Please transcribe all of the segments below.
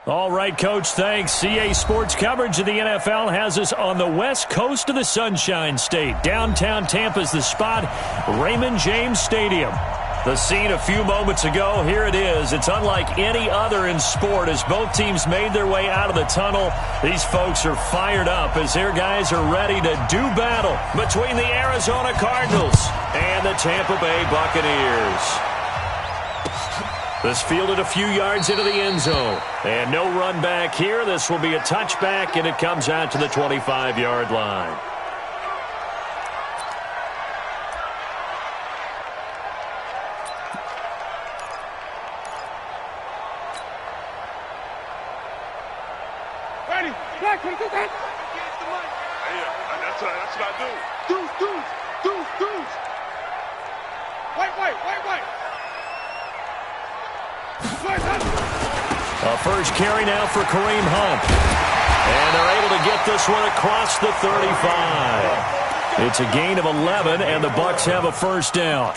All right, Coach, thanks. CA Sports coverage of the NFL has us on the west coast of the Sunshine State. Downtown Tampa's the spot, Raymond James Stadium. The scene a few moments ago, here it is. It's unlike any other in sport as both teams made their way out of the tunnel. These folks are fired up as their guys are ready to do battle between the Arizona Cardinals and the Tampa Bay Buccaneers. This fielded a few yards into the end zone. And no run back here. This will be a touchback, and it comes out to the 25-yard line. Ready? Black, can you get that? Yeah, that's what I do. Deuce. Wait. A first carry now for Kareem Hunt. And they're able to get this one across the 35. It's a gain of 11, and the Bucs have a first down.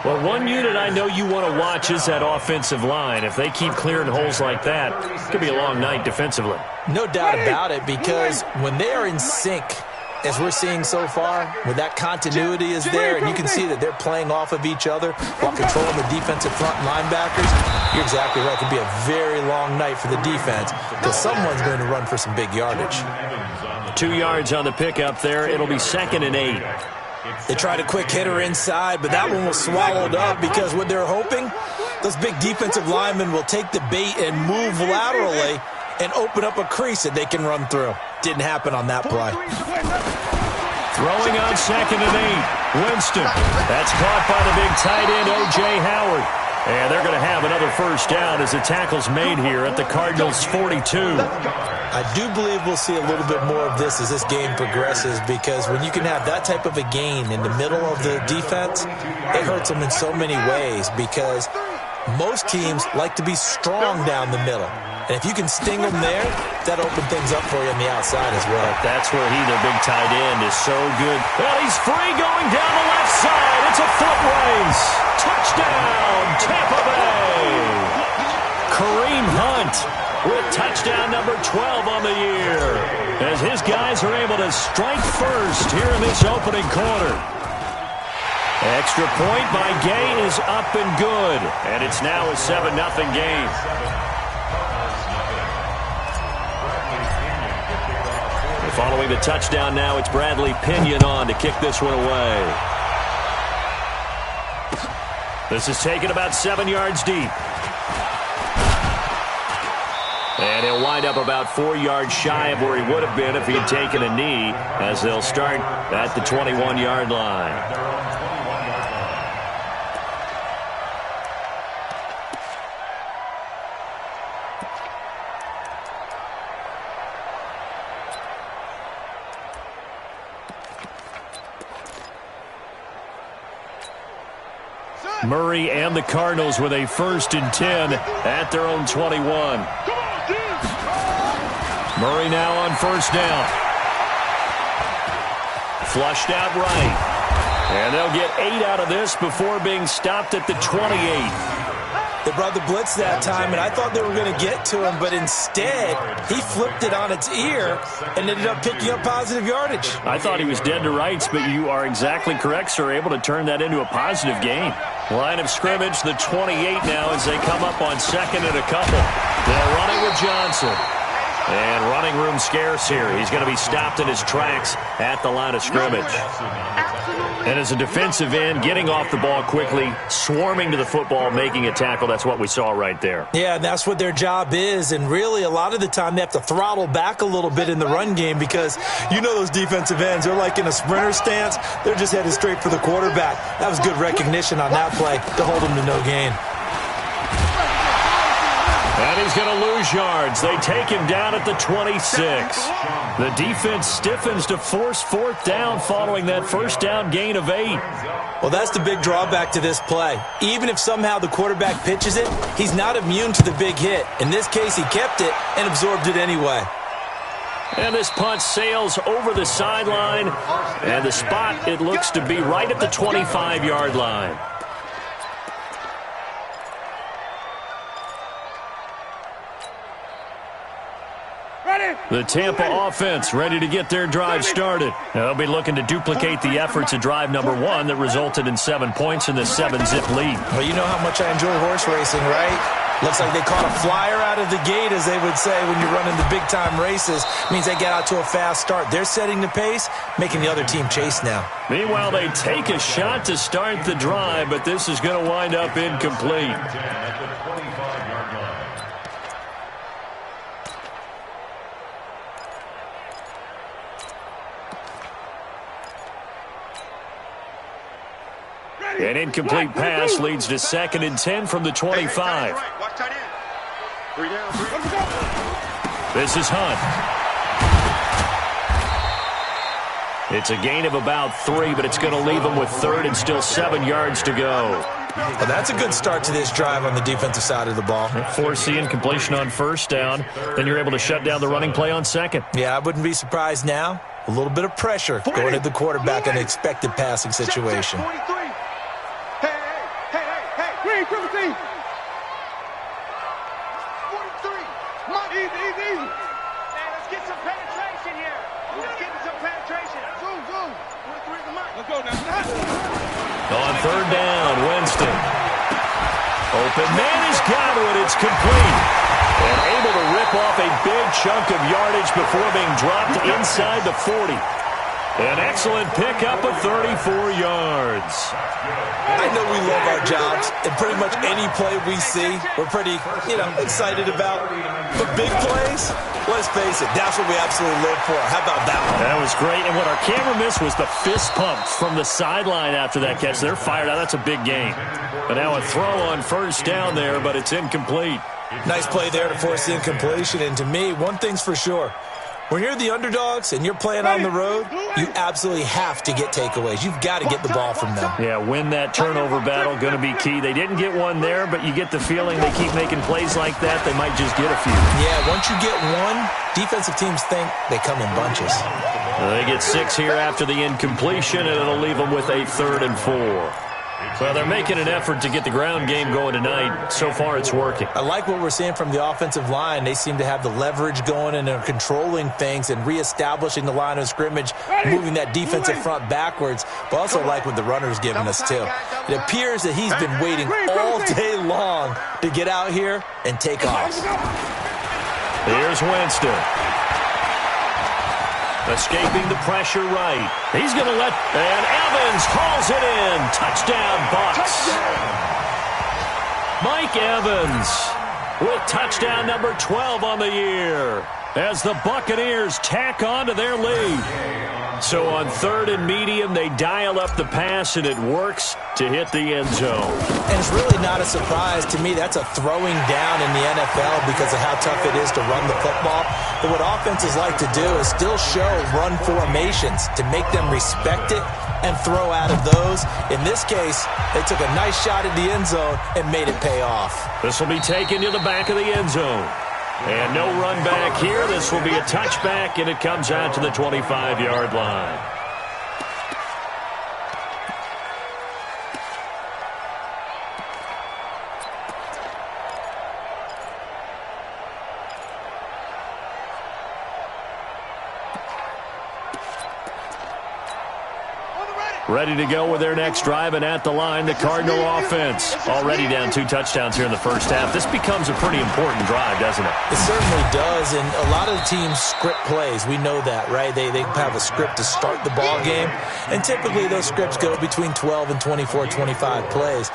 Well, one unit I know you want to watch is that offensive line. If they keep clearing holes like that, it could be a long night defensively. No doubt about it, because when they are in sync, as we're seeing so far, when that continuity is there, and you can see that they're playing off of each other while controlling the defensive front linebackers, you're exactly right. It could be a very long night for the defense because someone's going to run for some big yardage. 2 yards on the pickup there. It'll be 2nd and 8. They tried a quick hitter inside, but that one was swallowed up because what they're hoping, those big defensive linemen will take the bait and move laterally and open up a crease that they can run through. Didn't happen on that play. Throwing on 2nd and 8. Winston. That's caught by the big tight end, O.J. Howard. And they're going to have another first down as the tackle's made here at the Cardinals' 42. I do believe we'll see a little bit more of this as this game progresses, because when you can have that type of a gain in the middle of the defense, it hurts them in so many ways because most teams like to be strong down the middle. And if you can sting them there, that opens things up for you on the outside as well. That's where their big tight end, is so good. Well, he's free going down the left side. It's a foot race. Touchdown, Tampa Bay. Kareem Hunt with touchdown number 12 on the year, as his guys are able to strike first here in this opening quarter. Extra point by Gay is up and good, and it's now a 7-0 game. Following the touchdown now, it's Bradley Pinion on to kick this one away. This is taken about 7 yards deep. And he'll wind up about 4 yards shy of where he would have been if he had taken a knee, as they'll start at the 21-yard line. Murray and the Cardinals with a 1st and 10 at their own 21. Murray now on first down. Flushed out right. And they'll get 8 out of this before being stopped at the 28. They brought the blitz that time, and I thought they were going to get to him, but instead, he flipped it on its ear and ended up picking up positive yardage. I thought he was dead to rights, but you are exactly correct, sir, able to turn that into a positive gain. Line of scrimmage, the 28 now as they come up on 2nd and a couple. They're running with Johnson. And running room scarce here. He's going to be stopped in his tracks at the line of scrimmage. And as a defensive end, getting off the ball quickly, swarming to the football, making a tackle, that's what we saw right there. Yeah, and that's what their job is. And really, a lot of the time, they have to throttle back a little bit in the run game because you know those defensive ends, they're like in a sprinter stance. They're just headed straight for the quarterback. That was good recognition on that play to hold him to no gain. And he's going to lose yards. They take him down at the 26. The defense stiffens to force 4th down following that first down gain of 8. Well, that's the big drawback to this play. Even if somehow the quarterback pitches it, he's not immune to the big hit. In this case, he kept it and absorbed it anyway. And this punt sails over the sideline. And the spot, it looks to be right at the 25-yard line. The Tampa offense ready to get their drive started. They'll be looking to duplicate the efforts of drive number 1 that resulted in 7 points in the 7-zip lead. Well, you know how much I enjoy horse racing, right? Looks like they caught a flyer out of the gate, as they would say when you're running the big-time races. Means they get out to a fast start. They're setting the pace, making the other team chase now. Meanwhile, they take a shot to start the drive, but this is going to wind up incomplete. An incomplete pass leads to 2nd and 10 from the 25. This is Hunt. It's a gain of about 3, but it's going to leave them with 3rd and still 7 yards to go. Well, that's a good start to this drive on the defensive side of the ball. Force the incompletion on 1st down. Then you're able to shut down the running play on 2nd. Yeah, I wouldn't be surprised now. A little bit of pressure going at the quarterback in an expected passing situation. On 3rd down, Winston. Open man has got it. It's complete. And able to rip off a big chunk of yardage before being dropped inside the 40. An excellent pickup of 34 yards. I know we love our jobs, and pretty much any play we see, we're pretty, excited about. But big plays, let's face it, that's what we absolutely live for. How about that one? That was great, and what our camera missed was the fist pumps from the sideline after that catch. They're fired out. That's a big gain. But now a throw on 1st down there, but it's incomplete. Nice play there to force the incompletion, and to me, one thing's for sure. When you're the underdogs and you're playing on the road, you absolutely have to get takeaways. You've got to get the ball from them. Yeah, win that turnover battle, going to be key. They didn't get one there, but you get the feeling they keep making plays like that, they might just get a few. Yeah, once you get one, defensive teams think they come in bunches. They get 6 here after the incompletion, and it'll leave them with a 3rd and 4. Well, they're making an effort to get the ground game going tonight. So far, it's working. I like what we're seeing from the offensive line. They seem to have the leverage going, and they're controlling things and reestablishing the line of scrimmage, moving that defensive front backwards. But also like what the runner's giving us, too. It appears that he's been waiting all day long to get out here and take off. Here's Winston. Escaping the pressure right. He's going to let... And Evans hauls it in. Touchdown, Bucs. Mike Evans with touchdown number 12 on the year as the Buccaneers tack on to their lead. So on 3rd and medium, they dial up the pass, and it works to hit the end zone. And it's really not a surprise to me. That's a throwing down in the NFL because of how tough it is to run the football. But what offenses like to do is still show run formations to make them respect it and throw out of those. In this case, they took a nice shot at the end zone and made it pay off. This will be taken to the back of the end zone. And no run back here. This will be a touchback, and it comes out to the 25-yard line. Ready to go with their next drive, and at the line, the Cardinal offense. Already down 2 touchdowns here in the first half. This becomes a pretty important drive, doesn't it? It certainly does, and a lot of the teams script plays. We know that, right? They have a script to start the ball game, and typically those scripts go between 12 and 24, 25 plays.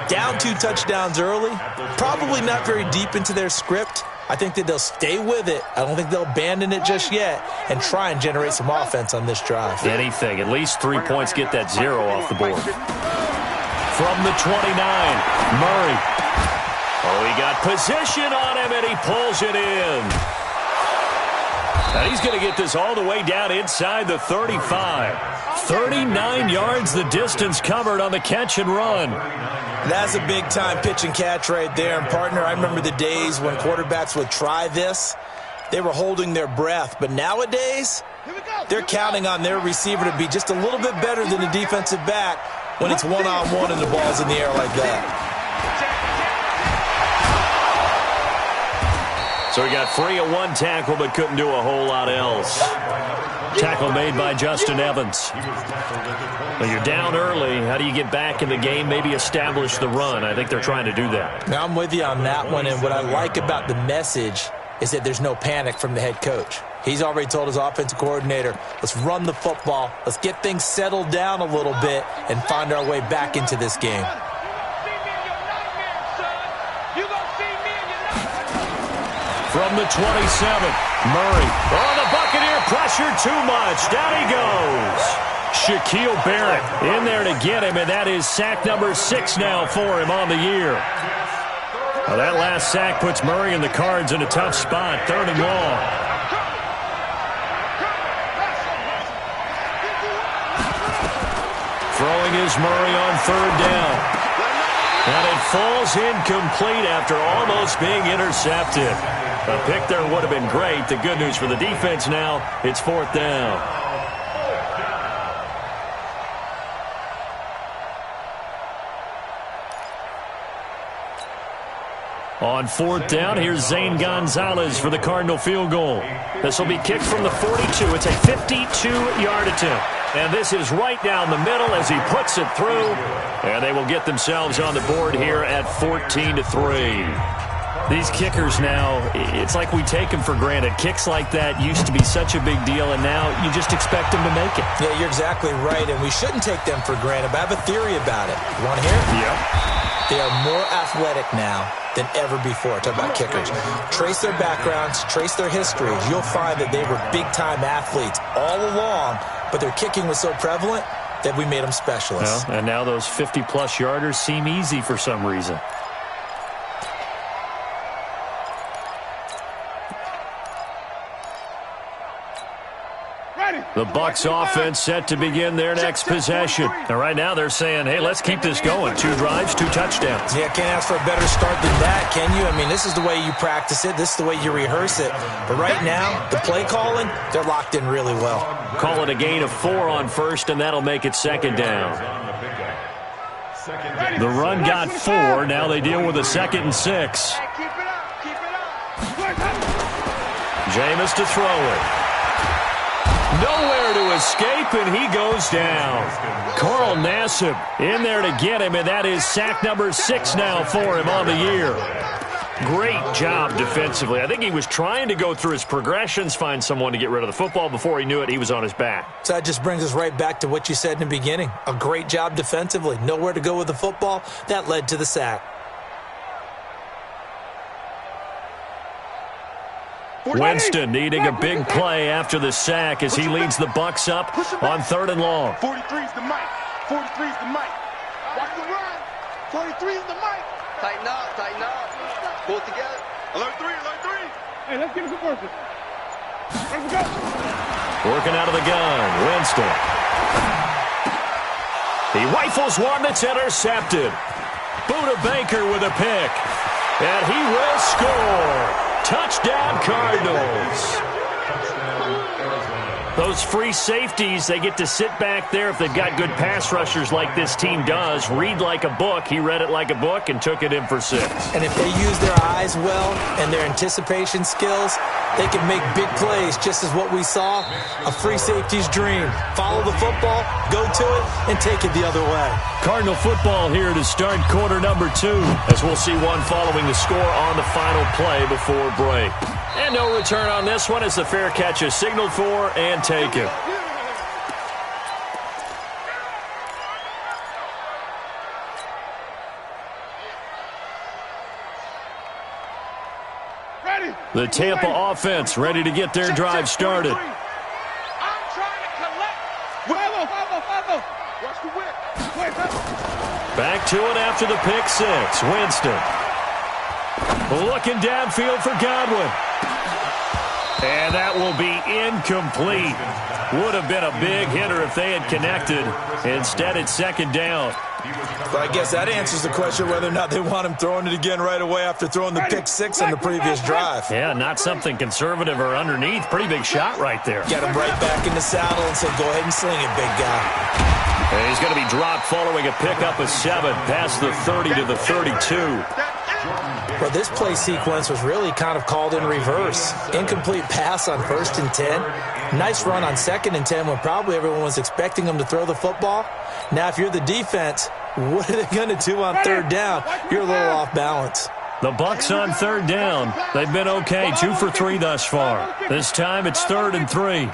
Down 2 touchdowns early, probably not very deep into their script. I think that they'll stay with it. I don't think they'll abandon it just yet and try and generate some offense on this drive. Anything. At least 3 points, get that 0 off the board. From the 29, Murray. Oh, he got position on him, and he pulls it in. And he's going to get this all the way down inside the 35. 39 yards the distance covered on the catch and run. That's a big-time pitch and catch right there. And, partner, I remember the days when quarterbacks would try this. They were holding their breath. But nowadays, they're counting on their receiver to be just a little bit better than the defensive back when it's one-on-one and the ball's in the air like that. So he got free of one tackle but couldn't do a whole lot else. Tackle made by Justin Evans. Well, you're down early. How do you get back in the game, maybe establish the run? I think they're trying to do that. Now, I'm with you on that one, and what I like about the message is that there's no panic from the head coach. He's already told his offensive coordinator, let's run the football, let's get things settled down a little bit and find our way back into this game. From the 27, Murray. Oh, the Buccaneer pressure too much. Down he goes. Shaquille Barrett in there to get him, and that is sack number 6 now for him on the year. Well, that last sack puts Murray and the Cards in a tough spot, 3rd and long. Throwing is Murray on 3rd down. And it falls incomplete after almost being intercepted. A pick there would have been great. The good news for the defense now, it's 4th down. On 4th down, here's Zane Gonzalez for the Cardinal field goal. This will be kicked from the 42. It's a 52-yard attempt. And this is right down the middle as he puts it through. And they will get themselves on the board here at 14-3. These kickers now, it's like we take them for granted. Kicks like that used to be such a big deal, and now you just expect them to make it. Yeah, you're exactly right, and we shouldn't take them for granted, but I have a theory about it. You want to hear it? Yep. They are more athletic now than ever before. Talk about kickers. Trace their backgrounds, trace their histories. You'll find that they were big-time athletes all along, but their kicking was so prevalent that we made them specialists. Well, and now those 50-plus yarders seem easy for some reason. The Bucs offense set to begin their next possession. And right now they're saying, hey, let's keep this going. 2 drives, 2 touchdowns. Yeah, can't ask for a better start than that, can you? I mean, this is the way you practice it. This is the way you rehearse it. But right now, the play calling, they're locked in really well. Call it a gain of 4 on 1st, and that'll make it 2nd down. The run got 4. Now they deal with a 2nd and 6. Jameis to throw it. Nowhere to escape, and he goes down. Carl Nassib in there to get him, and that is sack number 6 now for him on the year. Great job defensively. I think he was trying to go through his progressions, find someone to get rid of the football. Before he knew it, he was on his back. So that just brings us right back to what you said in the beginning. A great job defensively. Nowhere to go with the football. That led to the sack. Winston needing a big play after the sack as he leads the Bucs up on 3rd and long. 43's the mic. 43's the mic. Watch the run. 43's the mic. Tighten up, tighten up. Pull it together. Alert 3, alert 3. Hey, let's get a good person. Let's go. Working out of the gun, Winston. He rifles one that's intercepted. Buda Baker with a pick. And he will score. Touchdown, Cardinals. Those free safeties, they get to sit back there if they've got good pass rushers like this team does. Read like a book. He read it like a book and took it in for 6. And if they use their eyes well and their anticipation skills, they can make big plays, just as what we saw, a free safety's dream. Follow the football, go to it, and take it the other way. Cardinal football here to start quarter number 2, as we'll see one following the score on the final play before break. And no return on this one as the fair catch is signaled for and taken. The Tampa offense ready to get their drive started. I'm trying to collect. Follow. Watch the whip. Back to it after the pick 6. Winston. Looking downfield for Godwin. And that will be incomplete. Would have been a big hitter if they had connected. Instead, it's 2nd down. But I guess that answers the question whether or not they want him throwing it again right away after throwing the pick 6 on the previous drive. Yeah, not something conservative or underneath. Pretty big shot right there. Get him right back in the saddle and say, go ahead and sling it, big guy. And he's going to be dropped following a pickup of 7 past the 30 to the 32. Well, this play sequence was really kind of called in reverse. Incomplete pass on 1st and 10. Nice run on 2nd and 10 when probably everyone was expecting them to throw the football. Now, if you're the defense, what are they going to do on 3rd down? You're a little off balance. The Bucs on 3rd down. They've been okay, 2 for 3 thus far. This time it's 3rd and 3.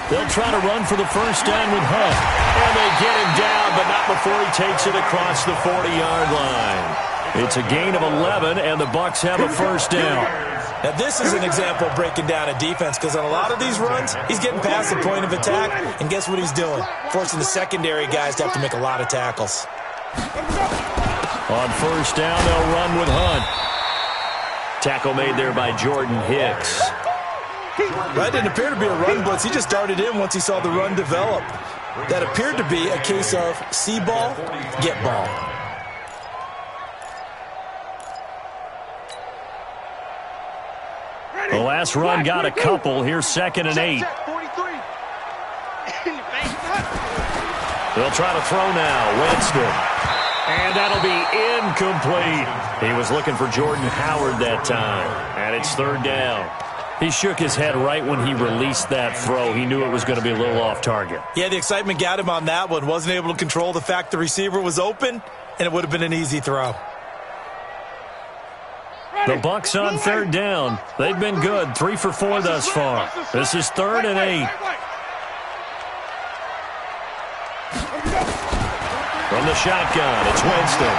They'll try to run for the 1st down with Hunt. And they get him down, but not before he takes it across the 40-yard line. It's a gain of 11, and the Bucs have a 1st down. Now, this is an example of breaking down a defense, because on a lot of these runs, he's getting past the point of attack, and guess what he's doing? Forcing the secondary guys to have to make a lot of tackles. On 1st down, they'll run with Hunt. Tackle made there by Jordan Hicks. That didn't appear to be a run blitz. He just started in once he saw the run develop. That appeared to be a case of see ball, get ball. The last run got a couple. Here's 2nd and 8. They'll try to throw now. Winston. And that'll be incomplete. He was looking for Jordan Howard that time. And it's 3rd down. He shook his head right when he released that throw. He knew it was going to be a little off target. Yeah, the excitement got him on that one. Wasn't able to control the fact the receiver was open, and it would have been an easy throw. The Bucs on 3rd down. They've been good, 3 for 4 thus far. This is 3rd and 8. From the shotgun, it's Winston.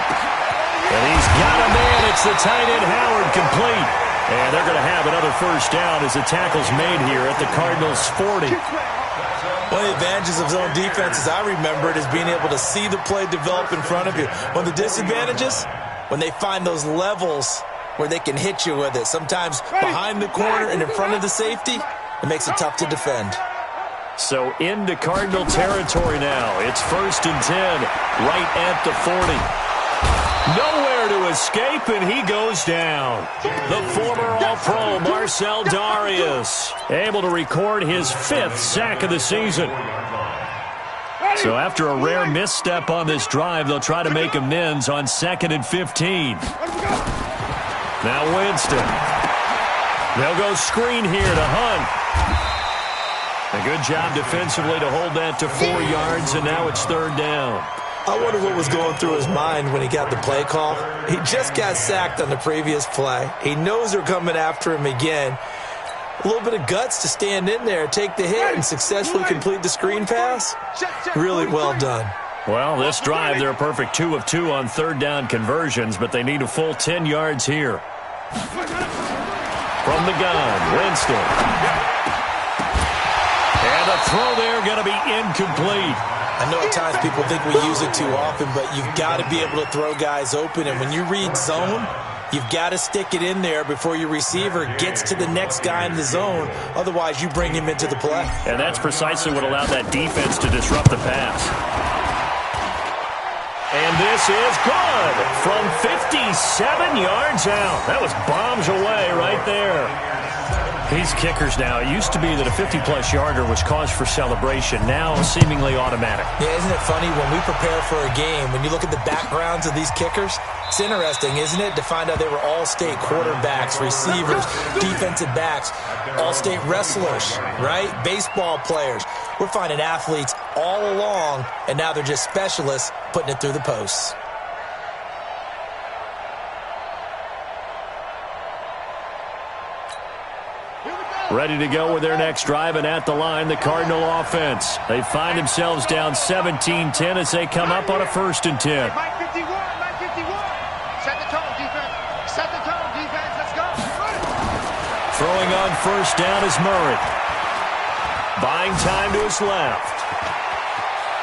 And he's got a man. It's the tight end Howard, complete. And they're going to have another 1st down as the tackle's made here at the Cardinals' 40. One of the advantages of zone defense, as I remember it, is being able to see the play develop in front of you. One of the disadvantages, when they find those levels where they can hit you with it, sometimes behind the corner and in front of the safety, it makes it tough to defend. So into Cardinal territory now. It's 1st and 10, right at the 40. Nowhere to escape, and he goes down. The former All-Pro Marcel Darius, able to record his 5th sack of the season. So after a rare misstep on this drive, they'll try to make amends on 2nd and 15. Now Winston. They'll go screen here to Hunt. A good job defensively to hold that to 4 yards, and now it's 3rd down. I wonder what was going through his mind when he got the play call. He just got sacked on the previous play. He knows they're coming after him again. A little bit of guts to stand in there, take the hit, and successfully complete the screen pass. Really well done. Well, this drive, they're a perfect 2 of 2 on 3rd down conversions, but they need a full 10 yards here. From the gun, Winston. And the throw there going to be incomplete. I know at times people think we use it too often, but you've got to be able to throw guys open. And when you read zone, you've got to stick it in there before your receiver gets to the next guy in the zone. Otherwise, you bring him into the play. And that's precisely what allowed that defense to disrupt the pass. And this is good from 57 yards out. That was bombs away right there. These kickers now, it used to be that a 50-plus yarder was cause for celebration. Now seemingly automatic. Yeah, isn't it funny when we prepare for a game, when you look at the backgrounds of these kickers, it's interesting, isn't it, to find out they were all-state quarterbacks, receivers, defensive backs, all-state wrestlers, right? Baseball players. We're finding athletes all along, and now they're just specialists putting it through the posts. Ready to go with their next drive, and at the line, the Cardinal offense. They find themselves down 17-10 as they come up on a 1st and 10. Mike 51, Mike 51. Set the tone, defense. Set the tone, defense. Let's go. Throwing on 1st down is Murray. Buying time to his left.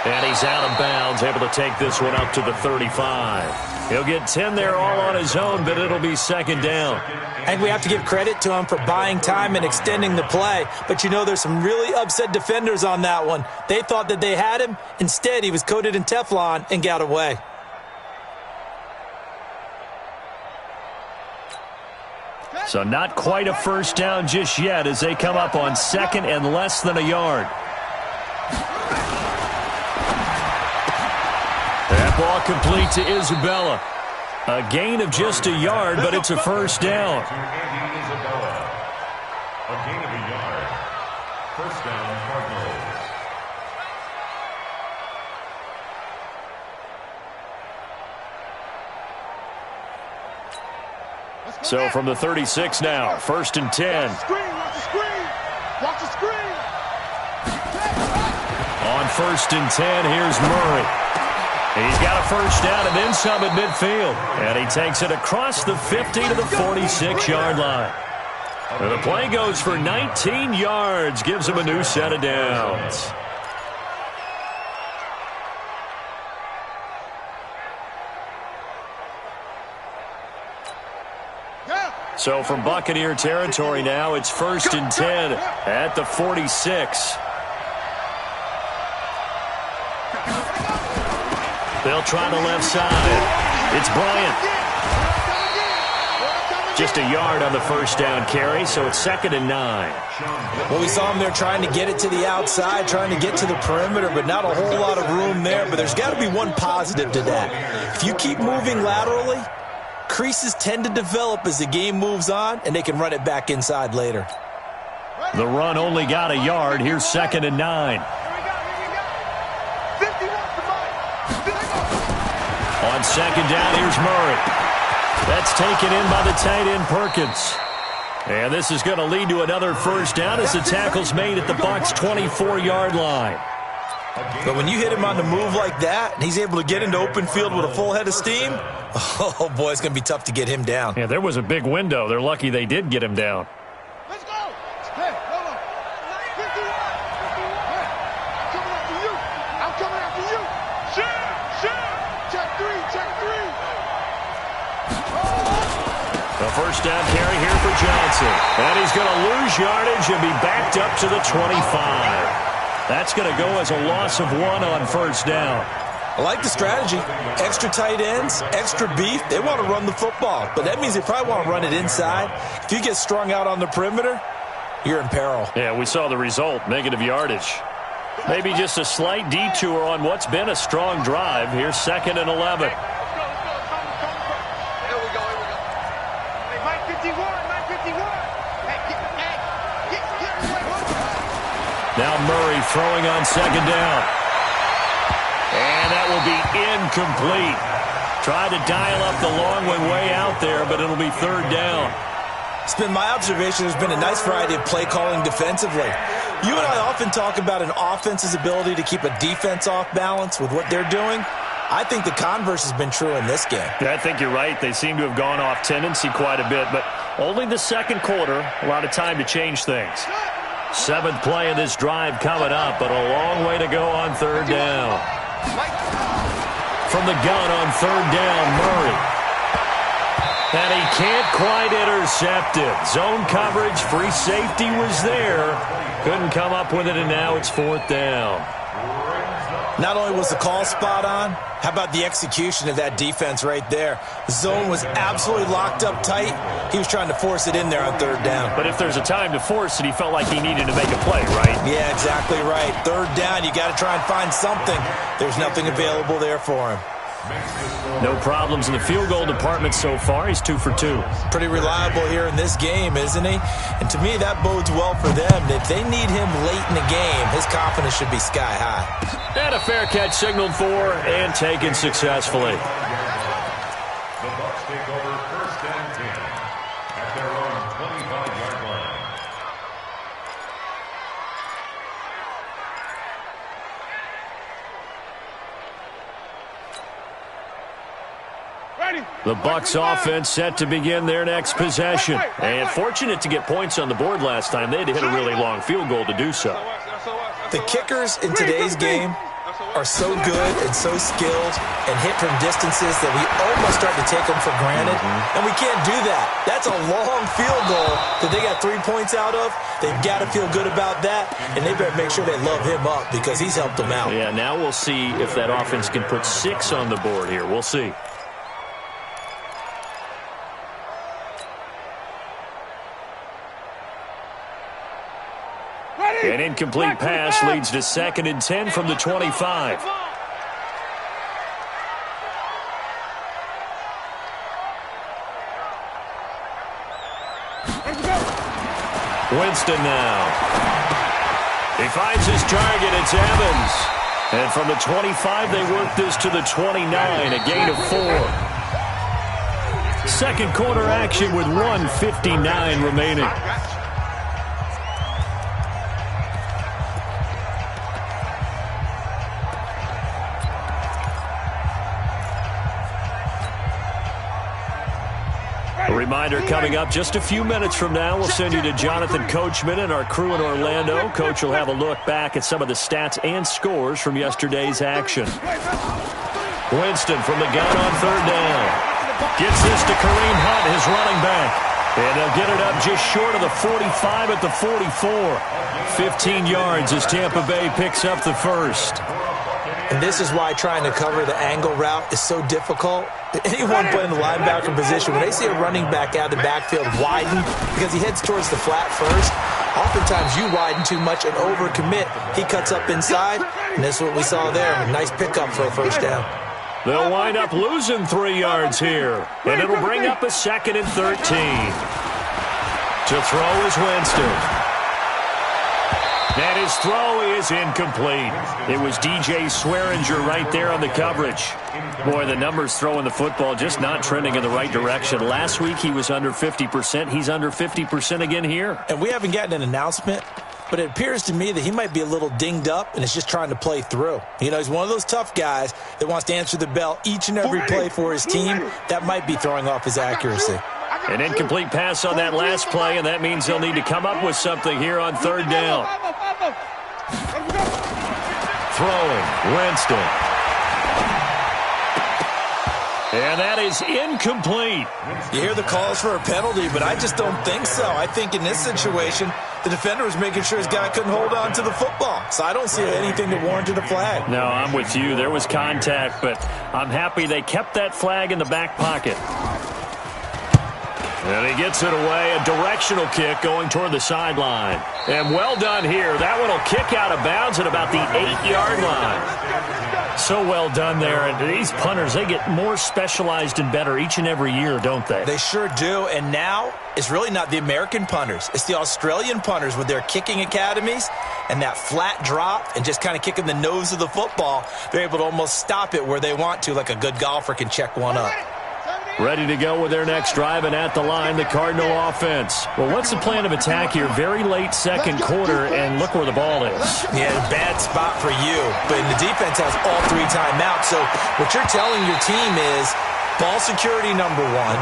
And he's out of bounds, able to take this one up to the 35. He'll get 10 there all on his own, but it'll be 2nd down. And we have to give credit to him for buying time and extending the play. But you know, there's some really upset defenders on that one. They thought that they had him. Instead, he was coated in Teflon and got away. So not quite a 1st down just yet as they come up on 2nd and less than a yard. That ball complete to Isabella. A gain of just a yard, but it's a first down. A gain of a yard. First down, Cardinals. So from the 36 now, 1st and 10. Watch the screen. Watch the screen. On 1st and 10, here's Murray. He's got a first down and then some at midfield. And he takes it across the 50 to the 46-yard line. And the play goes for 19 yards, gives him a new set of downs. So from Buccaneer territory now, it's 1st and 10 at the 46. They'll try the left side. It's Bryant. Just a yard on the first down carry, so it's 2nd and 9. Well, we saw him there trying to get it to the outside, trying to get to the perimeter, but not a whole lot of room there. But there's got to be one positive to that. If you keep moving laterally, creases tend to develop as the game moves on, and they can run it back inside later. The run only got a yard. Here's 2nd and 9. On 2nd down, here's Murray. That's taken in by the tight end Perkins. And this is going to lead to another first down as the tackle's made at the Bucs' 24-yard line. But when you hit him on the move like that, and he's able to get into open field with a full head of steam, oh, boy, it's going to be tough to get him down. Yeah, there was a big window. They're lucky they did get him down. Let's go. Hey, hold on. 51. I'm coming after you. Share. Check three. The first down carry here for Johnson. And he's going to lose yardage and be backed up to the 25. That's going to go as a loss of 1 on first down. I like the strategy. Extra tight ends, extra beef. They want to run the football, but that means they probably want to run it inside. If you get strung out on the perimeter, you're in peril. Yeah, we saw the result, negative yardage. Maybe just a slight detour on what's been a strong drive. Here's 2nd and 11. Here we go. Hey, Mike 51. Now Murray throwing on 2nd down. And that will be incomplete. Tried to dial up the long way out there, but it'll be 3rd down. It's been my observation there's been a nice variety of play calling defensively. You and I often talk about an offense's ability to keep a defense off balance with what they're doing. I think the converse has been true in this game. Yeah, I think you're right. They seem to have gone off tendency quite a bit, but only the second quarter, a lot of time to change things. 7th play of this drive coming up, but a long way to go on 3rd down. From the gun on 3rd down, Murray. And he can't quite intercept it. Zone coverage, free safety was there. Couldn't come up with it, and now it's 4th down. Not only was the call spot on, how about the execution of that defense right there? The zone was absolutely locked up tight. He was trying to force it in there on 3rd down. But if there's a time to force it, he felt like he needed to make a play, right? Yeah, exactly right. 3rd down, you got to try and find something. There's nothing available there for him. No problems in the field goal department so far. He's 2 for 2. Pretty reliable here in this game, isn't he? And to me, that bodes well for them. If they need him late in the game, his confidence should be sky high. And a fair catch signaled for and taken successfully. The Bucs take over 1st and 10 at their own 25-yard line. The Bucs offense set to begin their next possession. And fortunate to get points on the board last time. They had to hit a really long field goal to do so. The kickers in today's game are so good and so skilled and hit from distances that we almost start to take them for granted. And we can't do that. That's a long field goal that they got 3 points out of. They've got to feel good about that, and they better make sure they love him up because he's helped them out. Yeah, now we'll see if that offense can put 6 on the board here. We'll see. An incomplete pass leads to 2nd and 10 from the 25. Winston now. He finds his target. It's Evans. And from the 25, they work this to the 29, a gain of 4. Second quarter action with 1:59 remaining. A reminder coming up just a few minutes from now. We'll send you to Jonathan Coachman and our crew in Orlando. Coach will have a look back at some of the stats and scores from yesterday's action. Winston from the gun on third down. Gets this to Kareem Hunt, his running back. And they'll get it up just short of the 45 at the 44. 15 yards as Tampa Bay picks up the first. And this is why trying to cover the angle route is so difficult. Anyone playing the linebacker position, when they see a running back out of the backfield widen because he heads towards the flat first, oftentimes you widen too much and overcommit. He cuts up inside, and that's what we saw there. A nice pickup for a first down. They'll wind up losing 3 yards here, and it'll bring up a 2nd and 13. To throw is Winston. And his throw is incomplete. It was DJ Swearinger right there on the coverage. Boy, the numbers throwing the football just not trending in the right direction. Last week he was under 50%. He's under 50% again here. And we haven't gotten an announcement, but it appears to me that he might be a little dinged up and is just trying to play through. You know, he's one of those tough guys that wants to answer the bell each and every play for his team. That might be throwing off his accuracy. An incomplete pass on that last play, and that means they'll need to come up with something here on third down. Throwing, Winston. And that is incomplete. You hear the calls for a penalty, but I just don't think so. I think in this situation, the defender was making sure his guy couldn't hold on to the football. So I don't see anything that warranted a flag. No, I'm with you. There was contact, but I'm happy they kept that flag in the back pocket. And he gets it away, a directional kick going toward the sideline. And well done here. That one will kick out of bounds at about the 8-yard line. So well done there. And these punters, they get more specialized and better each and every year, don't they? They sure do. And now it's really not the American punters. It's the Australian punters with their kicking academies and that flat drop and just kind of kicking the nose of the football. They're able to almost stop it where they want to, like a good golfer can check one up. Ready to go with their next drive, and at the line, the Cardinal offense. Well, what's the plan of attack here? Very late second quarter, and look where the ball is. Yeah, bad spot for you. But the defense has all 3 timeouts. So what you're telling your team is ball security number 1.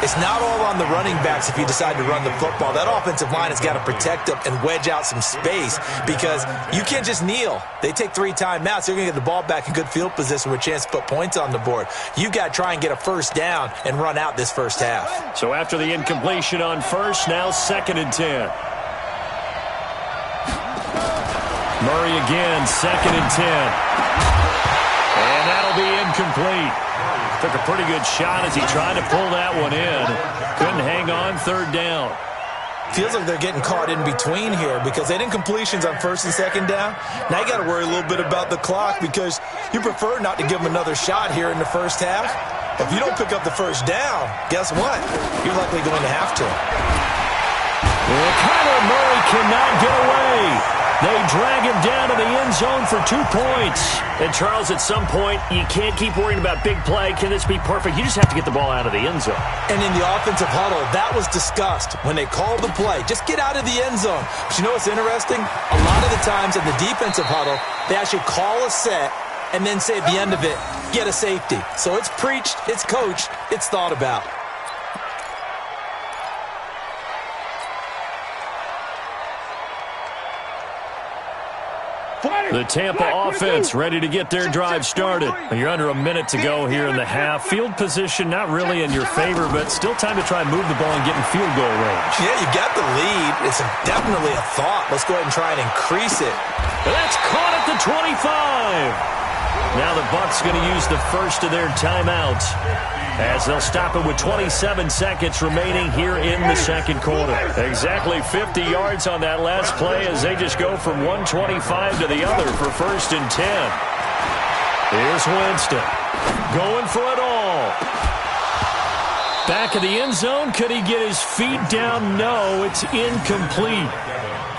It's not all on the running backs if you decide to run the football. That offensive line has got to protect them and wedge out some space because you can't just kneel. They take 3 timeouts. They're going to get the ball back in good field position with a chance to put points on the board. You've got to try and get a first down and run out this first half. So after the incompletion on first, now 2nd and 10. Murray again, 2nd and 10. And that'll be incomplete. Took a pretty good shot as he tried to pull that one in. Couldn't hang on, third down. Feels like they're getting caught in between here because they didn't completions on first and second down. Now you got to worry a little bit about the clock because you prefer not to give them another shot here in the first half. If you don't pick up the first down, guess what? You're likely going to have to. Well, Kyler Murray cannot get away. They drag him down to the end zone for 2 points. And, Charles, at some point, you can't keep worrying about big play. Can this be perfect? You just have to get the ball out of the end zone. And in the offensive huddle, that was discussed when they called the play. Just get out of the end zone. But you know what's interesting? A lot of the times in the defensive huddle, they actually call a set and then say at the end of it, get a safety. So it's preached, it's coached, it's thought about. The Tampa offense ready to get their drive started. You're under a minute to go here in the half. Field position not really in your favor, but still time to try and move the ball and get in field goal range. Yeah, you got the lead. It's definitely a thought. Let's go ahead and try and increase it. That's caught at the 25. Now the Bucs going to use the first of their timeouts as they'll stop it with 27 seconds remaining here in the second quarter. Exactly 50 yards on that last play as they just go from 125 to the other for 1st and 10. Here's Winston going for it all. Back of the end zone. Could he get his feet down? No, it's incomplete.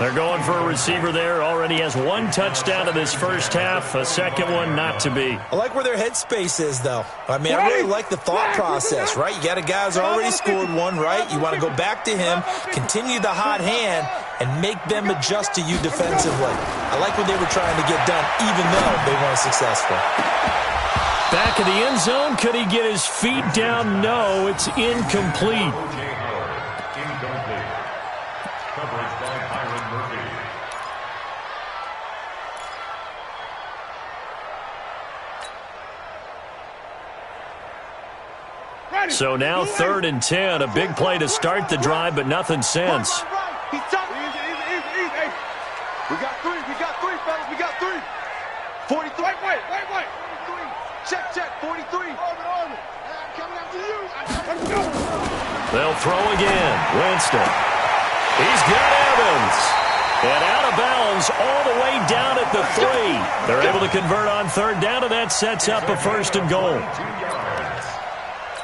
They're going for a receiver there. Already has one touchdown in this first half. A second one not to be. I like where their headspace is, though. I mean, I really like the thought process, right? You got a guy who's already scored one, right? You want to go back to him, continue the hot hand, and make them adjust to you defensively. I like what they were trying to get done, even though they weren't successful. Back of the end zone. Could he get his feet down? No, it's incomplete. So now 3rd and 10. A big play to start the drive, but nothing since. We got three. We got three, fellas. We got three. 43. Wait. Check. 43. Coming after you. Let's go. They'll throw again. Winston. He's got Evans. And out of bounds all the way down at the 3. They're able to convert on 3rd down, and that sets up a 1st and goal.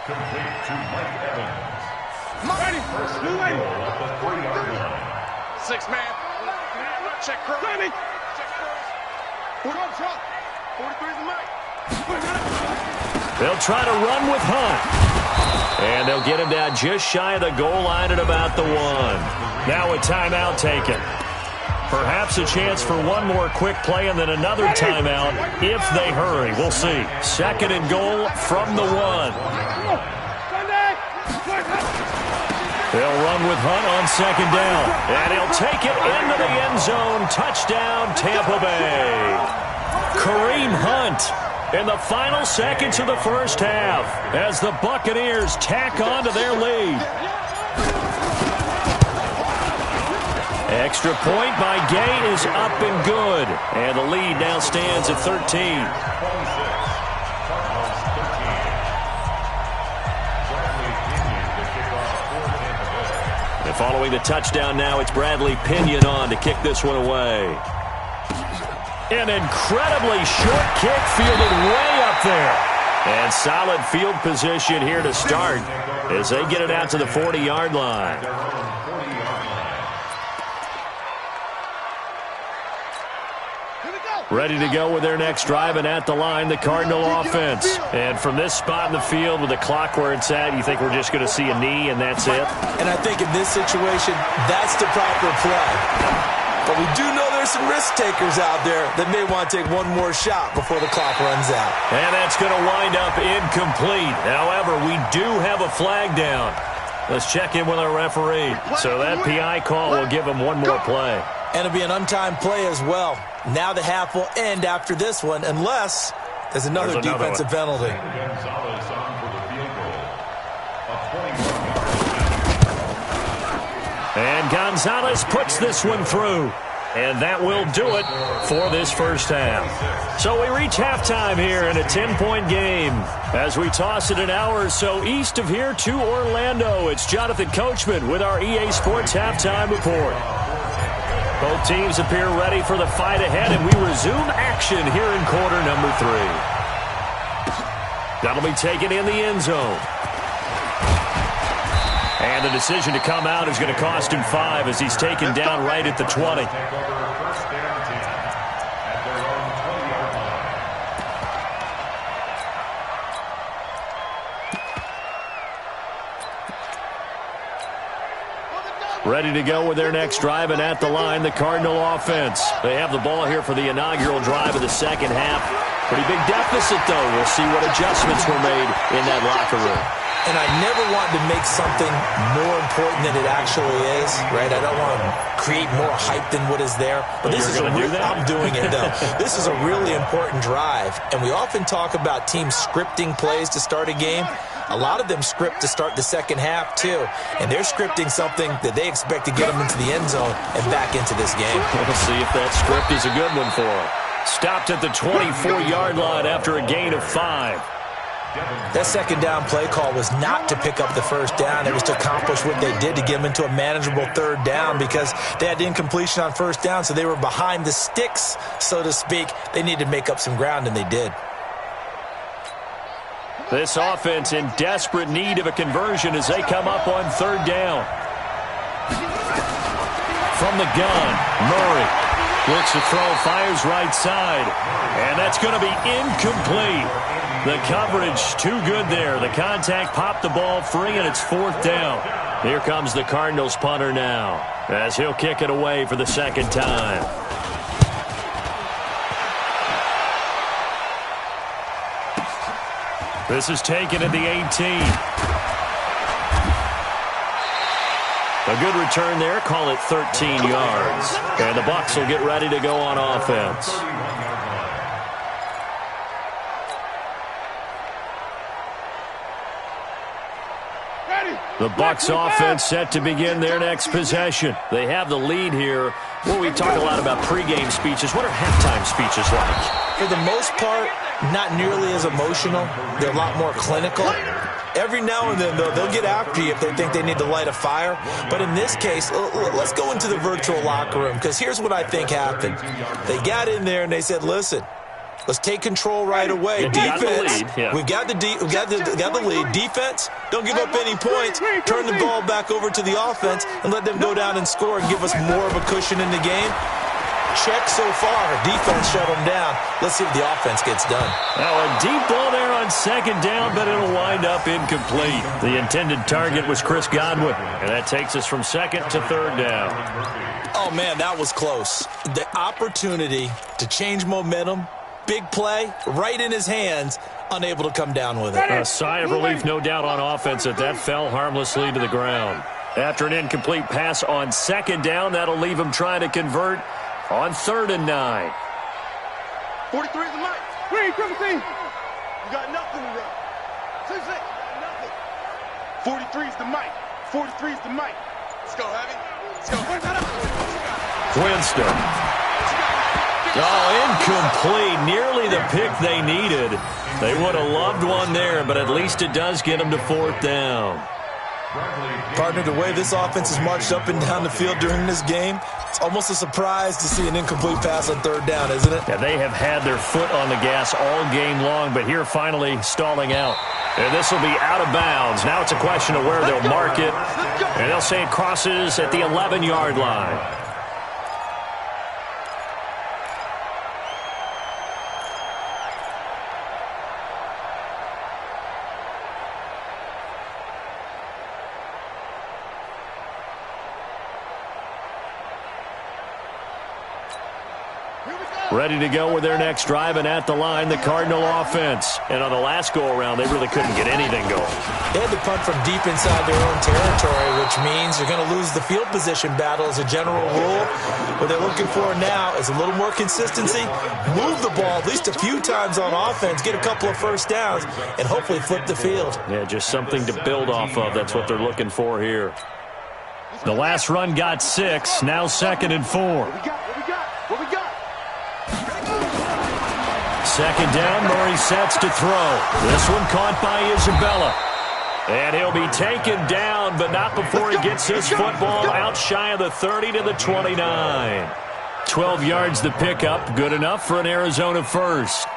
Complete to Mike Evans. Ready. New lane. At the 3-yard line. 6 man. Check cross. Check cross. 43 is the mic. They'll try to run with Hunt. And they'll get him down just shy of the goal line at about the 1. Now a timeout taken. Perhaps a chance for one more quick play and then another timeout if they hurry. We'll see. 2nd and goal from the 1. They'll run with Hunt on 2nd down. And he'll take it into the end zone. Touchdown, Tampa Bay. Kareem Hunt in the final seconds of the first half as the Buccaneers tack on to their lead. Extra point by Gay is up and good. And the lead now stands at 13. And following the touchdown now, it's Bradley Pinion on to kick this one away. An incredibly short kick fielded way up there. And solid field position here to start as they get it out to the 40-yard line. Ready to go with their next drive, and at the line, the Cardinal offense. And from this spot in the field with the clock where it's at, you think we're just going to see a knee and that's it? And I think in this situation, that's the proper play. But we do know there's some risk takers out there that may want to take one more shot before the clock runs out. And that's going to wind up incomplete. However, we do have a flag down. Let's check in with our referee. So that PI call will give him one more play. And it'll be an untimed play as well. Now the half will end after this one unless there's another defensive penalty. Gonzalez on for the field goal. A 21-yard. And Gonzalez puts this one through. And that will do it for this first half. So we reach halftime here in a 10-point game. As we toss it an hour or so east of here to Orlando, it's Jonathan Coachman with our EA Sports Halftime Report. Both teams appear ready for the fight ahead, and we resume action here in quarter number 3. That'll be taken in the end zone. And the decision to come out is going to cost him 5 as he's taken down right at the 20. Ready to go with their next drive, and at the line, the Cardinal offense. They have the ball here for the inaugural drive of the second half. Pretty big deficit, though. We'll see what adjustments were made in that locker room. And I never want to make something more important than it actually is, right? I don't want to create more hype than what is there. But this is I'm doing it, though. This is a really important drive. And we often talk about teams scripting plays to start a game. A lot of them script to start the second half, too. And they're scripting something that they expect to get them into the end zone and back into this game. We'll see if that script is a good one for them. Stopped at the 24-yard line after a gain of 5. That second down play call was not to pick up the first down. It was to accomplish what they did to get them into a manageable third down because they had incompletion on first down, so they were behind the sticks, so to speak. They needed to make up some ground, and they did. This offense in desperate need of a conversion as they come up on third down. From the gun, Murray looks to throw, fires right side, and that's going to be incomplete. The coverage too good there. The contact popped the ball free, and it's fourth down. Here comes the Cardinals punter now as he'll kick it away for the second time. This is taken at the 18. A good return there. Call it 13 yards. And the Bucs will get ready to go on offense. The Bucs offense set to begin their next possession. They have the lead here. Well, we talk a lot about pregame speeches. What are halftime speeches like? For the most part, not nearly as emotional. They're a lot more clinical. Every now and then, though, they'll get after you if they think they need to light a fire. But in this case, let's go into the virtual locker room, because here's what I think happened. They got in there and they said, listen, let's take control right away. Defense, we've got the lead. Defense, don't give up any points. Turn the ball back over to the offense and let them go down and score and give us more of a cushion in the game. Check so far. Defense shut them down. Let's see if the offense gets done. Now a deep ball there on second down, but it'll wind up incomplete. The intended target was Chris Godwin, and that takes us from second to third down. Oh, man, that was close. The opportunity to change momentum, big play, right in his hands, unable to come down with it. A sigh of relief, no doubt, on offense that fell harmlessly to the ground. After an incomplete pass on second down, that'll leave him trying to convert on 3rd and 9. 43 is the mic. Green, Griffin. You got nothing to run. 6-6. Nothing. 43 is the mic. 43 is the mic. Let's go, Heavy. Let's go. Winston. Oh, incomplete. Nearly the pick they needed. They would have loved one there, but at least it does get them to 4th down. Partner, the way this offense has marched up and down the field during this game, it's almost a surprise to see an incomplete pass on 3rd down, isn't it? Yeah, they have had their foot on the gas all game long, but here finally stalling out. And this will be out of bounds. Now it's a question of where they'll mark it. And they'll say it crosses at the 11-yard line. Ready to go with their next drive, and at the line, the Cardinal offense. And on the last go-around, they really couldn't get anything going. They had to punt from deep inside their own territory, which means you're going to lose the field position battle as a general rule. What they're looking for now is a little more consistency, move the ball at least a few times on offense, get a couple of first downs, and hopefully flip the field. Yeah, just something to build off of. That's what they're looking for here. The last run got 6, now 2nd and 4. What we got? 2nd down, Murray sets to throw. This one caught by Isabella. And he'll be taken down, but not before he gets his football out shy of the 30 to the 29. 12 yards the pickup, good enough for an Arizona first.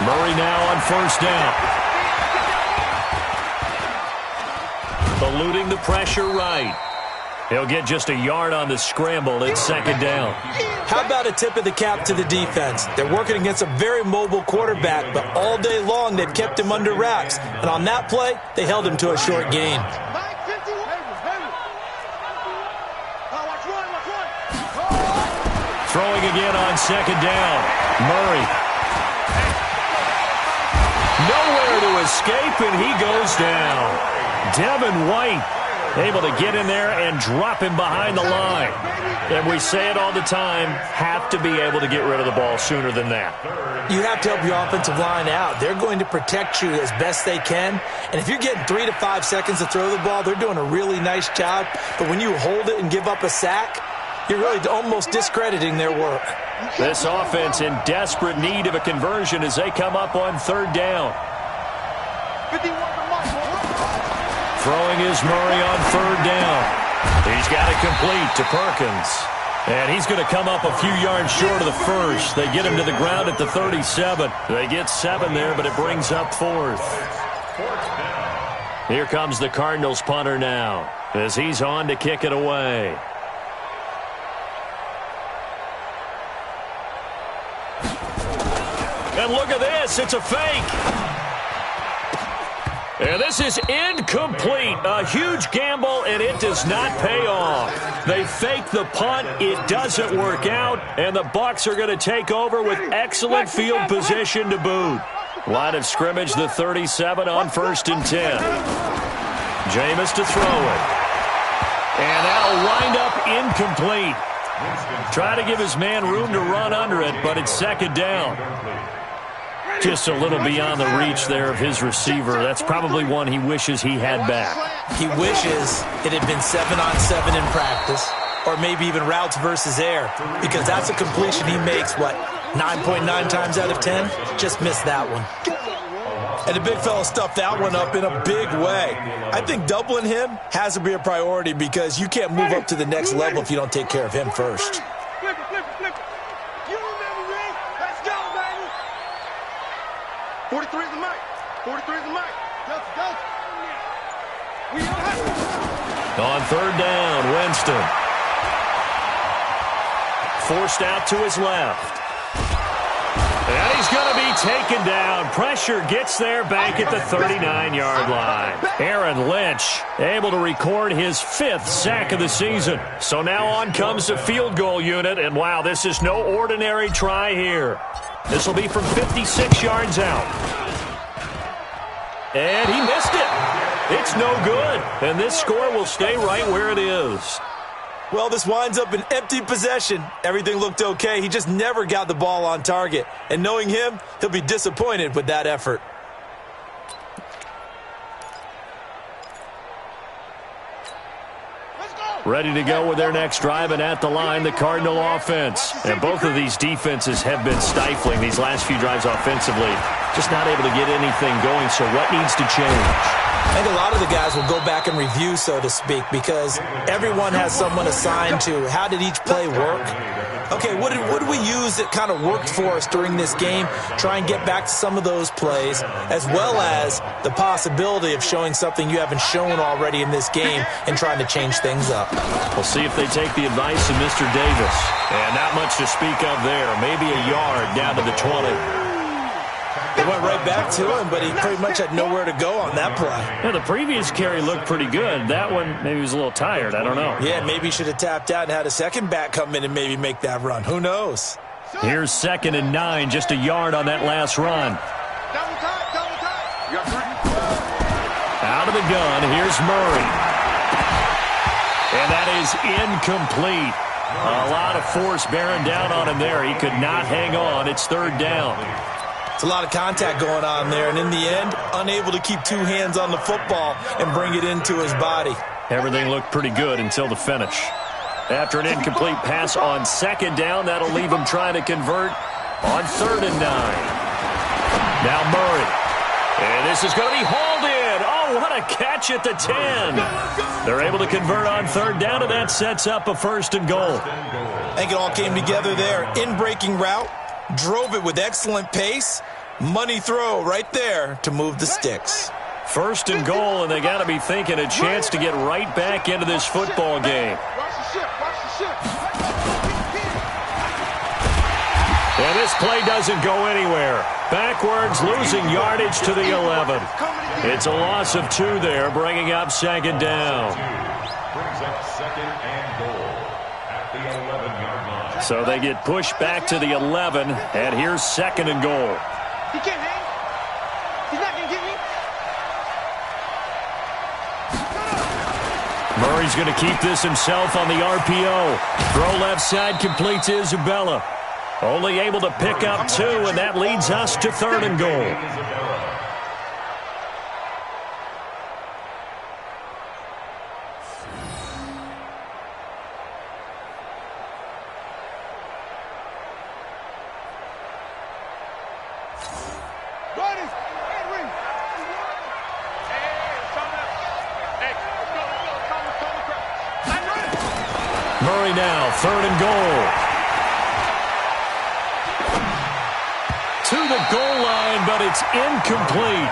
Murray now on 1st down. Eluding the pressure right. He'll get just a yard on the scramble. It's 2nd down. How about a tip of the cap to the defense? They're working against a very mobile quarterback, but all day long they've kept him under wraps. And on that play, they held him to a short gain. Throwing again on 2nd down. Murray. Nowhere to escape, and he goes down. Devin White able to get in there and drop him behind the line. And we say it all the time, have to be able to get rid of the ball sooner than that. You have to help your offensive line out. They're going to protect you as best they can. And if you're getting 3 to 5 seconds to throw the ball, they're doing a really nice job. But when you hold it and give up a sack, you're really almost discrediting their work. This offense in desperate need of a conversion as they come up on third down. Throwing is Murray on third down. He's got it complete to Perkins. And he's going to come up a few yards short of the first. They get him to the ground at the 37. They get 7 there, but it brings up fourth. Here comes the Cardinals punter now as he's on to kick it away. And look at this. It's a fake. And this is incomplete. A huge gamble, and it does not pay off. They fake the punt. It doesn't work out, and the Bucs are going to take over with excellent field position to boot. Line of scrimmage, the 37 on 1st and 10. Jameis to throw it. And that'll wind up incomplete. Try to give his man room to run under it, but it's 2nd down. Just a little beyond the reach there of his receiver. That's probably one he wishes he had back. He wishes it had been 7-on-7 in practice, or maybe even routes versus air, because that's a completion he makes, 9.9 times out of 10? Just missed that one. And the big fella stuffed that one up in a big way. I think doubling him has to be a priority because you can't move up to the next level if you don't take care of him first. Flip it, flip it, flip it. You remember me? Let's go, baby. 43 is the mic. 43 is the mic. Go. We don't have to. On third down, Winston. Forced out to his left. And he's going to be taken down. Pressure gets there back at the 39-yard line. Aaron Lynch able to record his 5th sack of the season. So now on comes the field goal unit. And wow, this is no ordinary try here. This will be from 56 yards out. And he missed it. It's no good. And this score will stay right where it is. Well, this winds up an empty possession. Everything looked okay. He just never got the ball on target. And knowing him, he'll be disappointed with that effort. Ready to go with their next drive, and at the line, the Cardinal offense. And both of these defenses have been stifling these last few drives offensively. Just not able to get anything going, so what needs to change? I think a lot of the guys will go back and review, so to speak, because everyone has someone assigned to how did each play work. Okay, what did we use that kind of worked for us during this game? Try and get back to some of those plays, as well as the possibility of showing something you haven't shown already in this game and trying to change things up. We'll see if they take the advice of Mr. Davis. And not much to speak of there. Maybe a yard down to the 20. They went right back to him, but he pretty much had nowhere to go on that play. Yeah, the previous carry looked pretty good. That one, maybe he was a little tired. I don't know. Yeah, maybe he should have tapped out and had a second back come in and maybe make that run. Who knows? Here's 2nd and 9, just a yard on that last run. Double time. You got 3. Out of the gun, here's Murray. And that is incomplete. A lot of force bearing down on him there. He could not hang on. It's 3rd down. It's a lot of contact going on there, and in the end, unable to keep 2 hands on the football and bring it into his body. Everything looked pretty good until the finish. After an incomplete pass on 2nd down, that'll leave him trying to convert on 3rd and 9. Now Murray. And this is going to be hauled in. Oh, what a catch at the 10. They're able to convert on 3rd down, and that sets up a 1st and goal. I think it all came together there. In-breaking route, drove it with excellent pace. Money throw right there to move the sticks. 1st and goal, and they got to be thinking a chance to get right back into this football game. Watch the ship. And this play doesn't go anywhere. Backwards, losing yardage to the 11. It's a loss of 2 there, bringing up 2nd down. Brings up 2nd and goal at the 11-yard line. So they get pushed back to the 11, and here's 2nd and goal. He can't hang. He's not going to get me. Murray's going to keep this himself on the RPO. Throw left side, complete to Isabella. Only able to pick up 2, and that leads us to 3rd and goal. Murray now, 3rd and goal. To the goal line, but it's incomplete.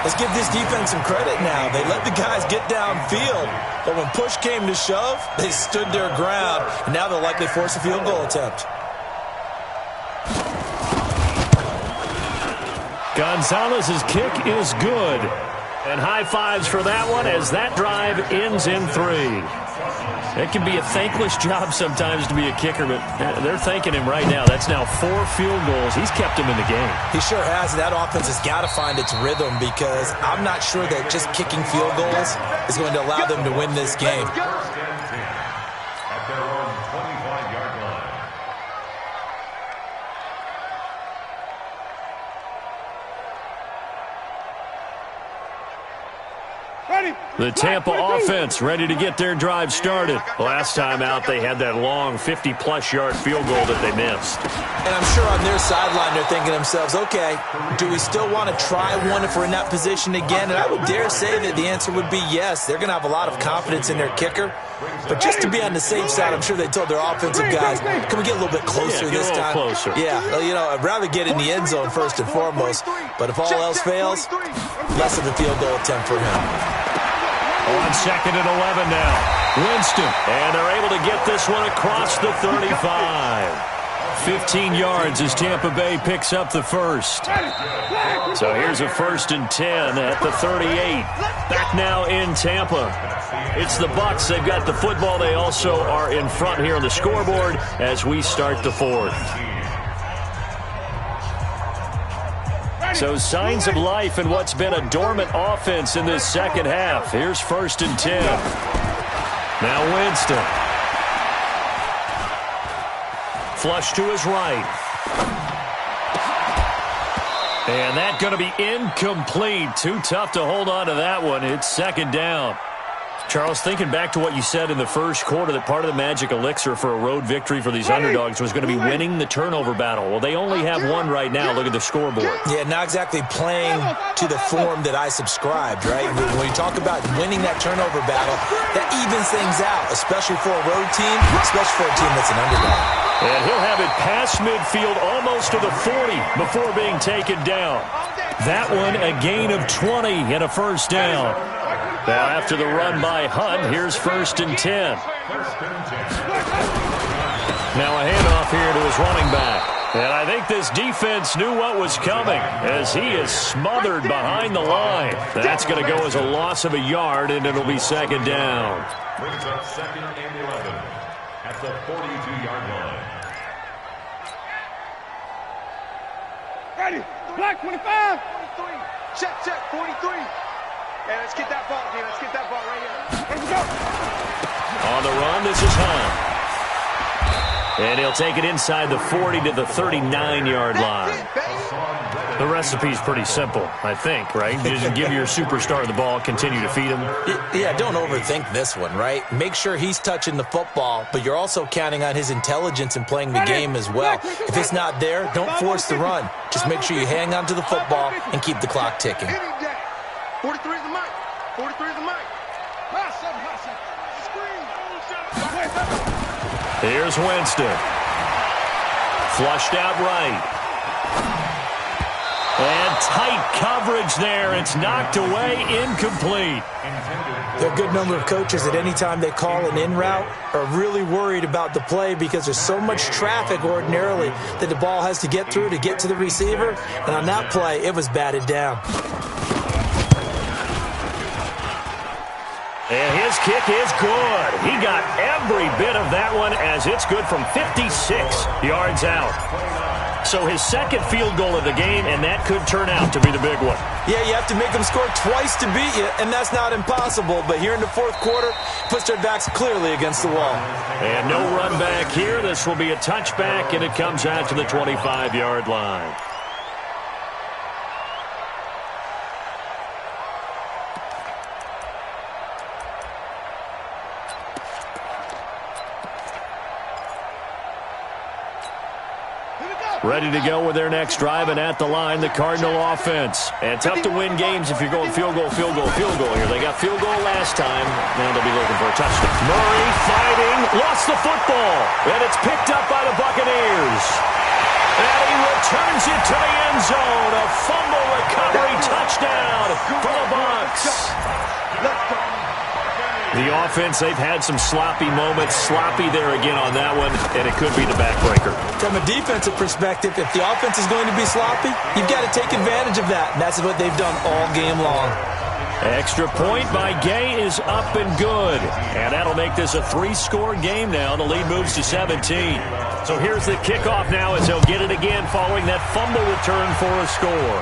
Let's give this defense some credit now. They let the guys get downfield, but when push came to shove, they stood their ground, and now they'll likely force a field goal attempt. Gonzalez's kick is good. And high fives for that one as that drive ends in 3. It can be a thankless job sometimes to be a kicker, but they're thanking him right now. That's now 4 field goals. He's kept him in the game. He sure has. That offense has got to find its rhythm because I'm not sure that just kicking field goals is going to allow them to win this game. At their own 25-yard line. The Tampa offense ready to get their drive started. Last time out, they had that long 50-plus yard field goal that they missed. And I'm sure on their sideline, they're thinking to themselves, okay, do we still want to try one if we're in that position again? And I would dare say that the answer would be yes. They're going to have a lot of confidence in their kicker. But just to be on the safe side, I'm sure they told their offensive guys, can we get a little bit closer this time? Closer. Yeah, well, you know, I'd rather get in the end zone first and foremost. But if all else fails, less of a field goal attempt for him. On 2nd and 11 now. Winston. And they're able to get this one across the 35. 15 yards as Tampa Bay picks up the first. So here's a 1st and 10 at the 38. Back now in Tampa. It's the Bucs. They've got the football. They also are in front here on the scoreboard as we start the 4th. So signs of life in what's been a dormant offense in this second half. Here's 1st and 10. Now Winston. Flush to his right. And that's going to be incomplete. Too tough to hold on to that one. It's 2nd down. Charles, thinking back to what you said in the first quarter, that part of the magic elixir for a road victory for these underdogs was going to be winning the turnover battle. Well, they only have one right now. Look at the scoreboard. Yeah, not exactly playing to the form that I subscribed, right? When you talk about winning that turnover battle, that evens things out, especially for a road team, especially for a team that's an underdog. And he'll have it past midfield almost to the 40 before being taken down. That one a gain of 20 and a 1st down. Now after the run by Hunt, here's 1st and 10. Now a handoff here to his running back. And I think this defense knew what was coming as he is smothered behind the line. That's going to go as a loss of a yard, and it'll be 2nd down. Brings up 2nd and 11 at the 42-yard line. Ready. Black 25. 43. Check, 43. Yeah, let's get that ball, dude. Let's get that ball right here. Let's go. On the run, this is Hunt. And he'll take it inside the 40 to the 39-yard line. The recipe's pretty simple, I think, right? You just give your superstar the ball, continue to feed him. Yeah, don't overthink this one, right? Make sure he's touching the football, but you're also counting on his intelligence in playing the game as well. If it's not there, don't force the run. Just make sure you hang on to the football and keep the clock ticking. 43 is the mic. 43 is the mic. Here's Winston. Flushed out right. And tight coverage there. It's knocked away, incomplete. There are a good number of coaches at any time they call an in route are really worried about the play because there's so much traffic ordinarily that the ball has to get through to get to the receiver. And on that play, it was batted down. And his kick is good. He got every bit of that one as it's good from 56 yards out. So his 2nd field goal of the game, and that could turn out to be the big one. Yeah, you have to make them score twice to beat you, and that's not impossible. But here in the 4th quarter, puts their backs clearly against the wall. And no run back here. This will be a touchback, and it comes out to the 25-yard line. Ready to go with their next drive, and at the line, the Cardinal offense. And tough to win games if you're going field goal here. They got field goal last time. Now they'll be looking for a touchdown. Murray fighting, lost the football, and it's picked up by the Buccaneers. And he returns it to the end zone. A fumble recovery touchdown for the Bucs. The offense, they've had some sloppy moments. Sloppy there again on that one, and it could be the backbreaker. From a defensive perspective, if the offense is going to be sloppy, you've got to take advantage of that, and that's what they've done all game long. Extra point by Gay is up and good. And that'll make this a 3-score game now. The lead moves to 17. So here's the kickoff now as they'll get it again following that fumble return for a score.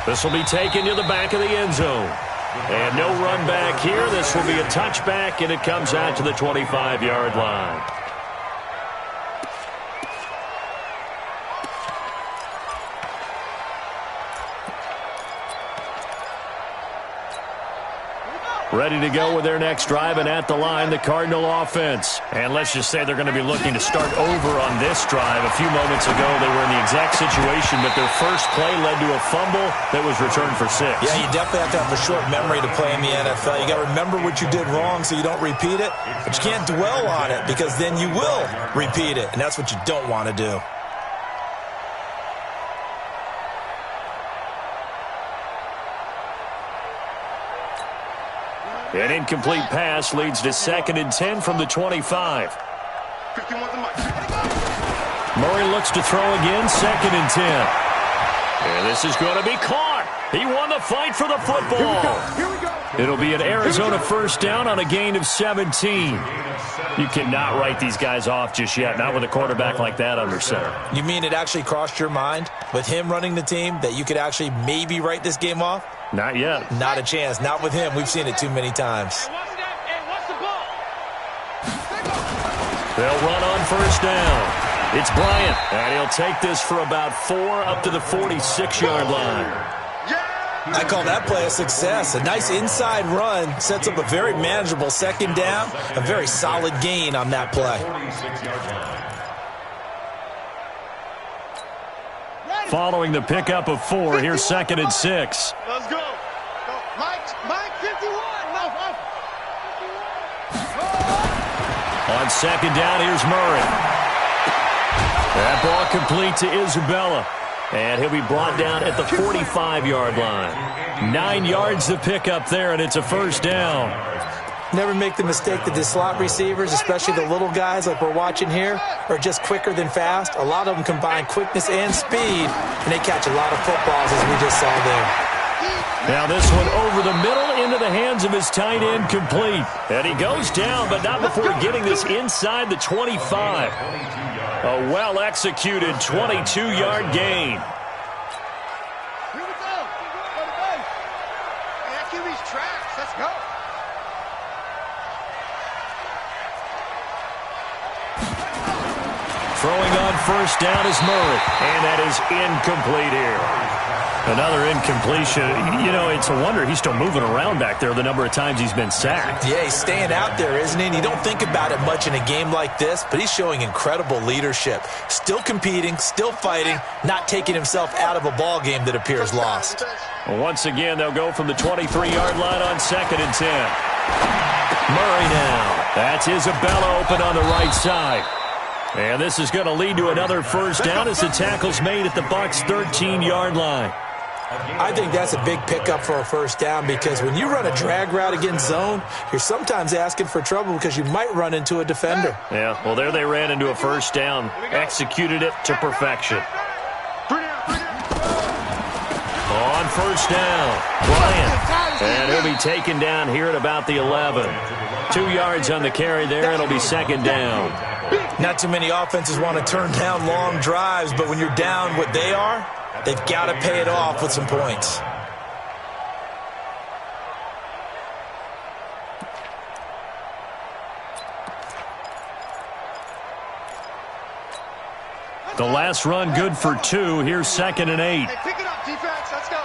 This will be taken to the back of the end zone. And no run back here. This will be a touchback, and it comes out to the 25-yard line. Ready to go with their next drive, and at the line, the Cardinal offense. And let's just say they're going to be looking to start over on this drive. A few moments ago, they were in the exact situation, but their first play led to a fumble that was returned for 6. Yeah, you definitely have to have a short memory to play in the NFL. You got to remember what you did wrong so you don't repeat it, but you can't dwell on it because then you will repeat it, and that's what you don't want to do. An incomplete pass leads to 2nd and 10 from the 25. Murray looks to throw again, 2nd and 10. And this is going to be caught. He won the fight for the football. Here we go. It'll be an Arizona first down on a gain of 17. You cannot write these guys off just yet, not with a quarterback like that under center. You mean it actually crossed your mind with him running the team that you could actually maybe write this game off? Not yet. Not a chance. Not with him. We've seen it too many times. They'll run on first down. It's Bryant, and he'll take this for about 4 up to the 46-yard line. I call that play a success. A nice inside run sets up a very manageable 2nd down. A very solid gain on that play. Following the pickup of 4, here's 2nd and 6. Let's go. Mike, 51. On 2nd down, here's Murray. That ball complete to Isabella. And he'll be brought down at the 45-yard line. 9 yards to pick up there, and it's a first down. Never make the mistake that the slot receivers, especially the little guys like we're watching here, are just quicker than fast. A lot of them combine quickness and speed, and they catch a lot of footballs, as we just saw there. Now this one over the middle into the hands of his tight end, complete. And he goes down, but not before getting this inside the 25. A well-executed 22-yard gain. Here we go. QB's tracks. Let's go. Throwing on first down is Murray, and that is incomplete here. Another incompletion. You know, it's a wonder he's still moving around back there the number of times he's been sacked. Yeah, he's staying out there, isn't he? And you don't think about it much in a game like this, but he's showing incredible leadership. Still competing, still fighting, not taking himself out of a ball game that appears lost. Well, once again, they'll go from the 23-yard line on 2nd and 10. Murray now. That's Isabella open on the right side. And this is going to lead to another first down as the tackle's made at the Bucs' 13-yard line. I think that's a big pickup for a first down because when you run a drag route against zone, you're sometimes asking for trouble because you might run into a defender. Yeah, well, there they ran into a first down, executed it to perfection. On first down, Bryant, and he'll be taken down here at about the 11. 2 yards on the carry there, it'll be 2nd down. Not too many offenses want to turn down long drives, but when you're down what they are, they've got to pay it off with some points. The last run good for 2. Here's 2nd and 8. Hey, pick it up, defense. Let's go.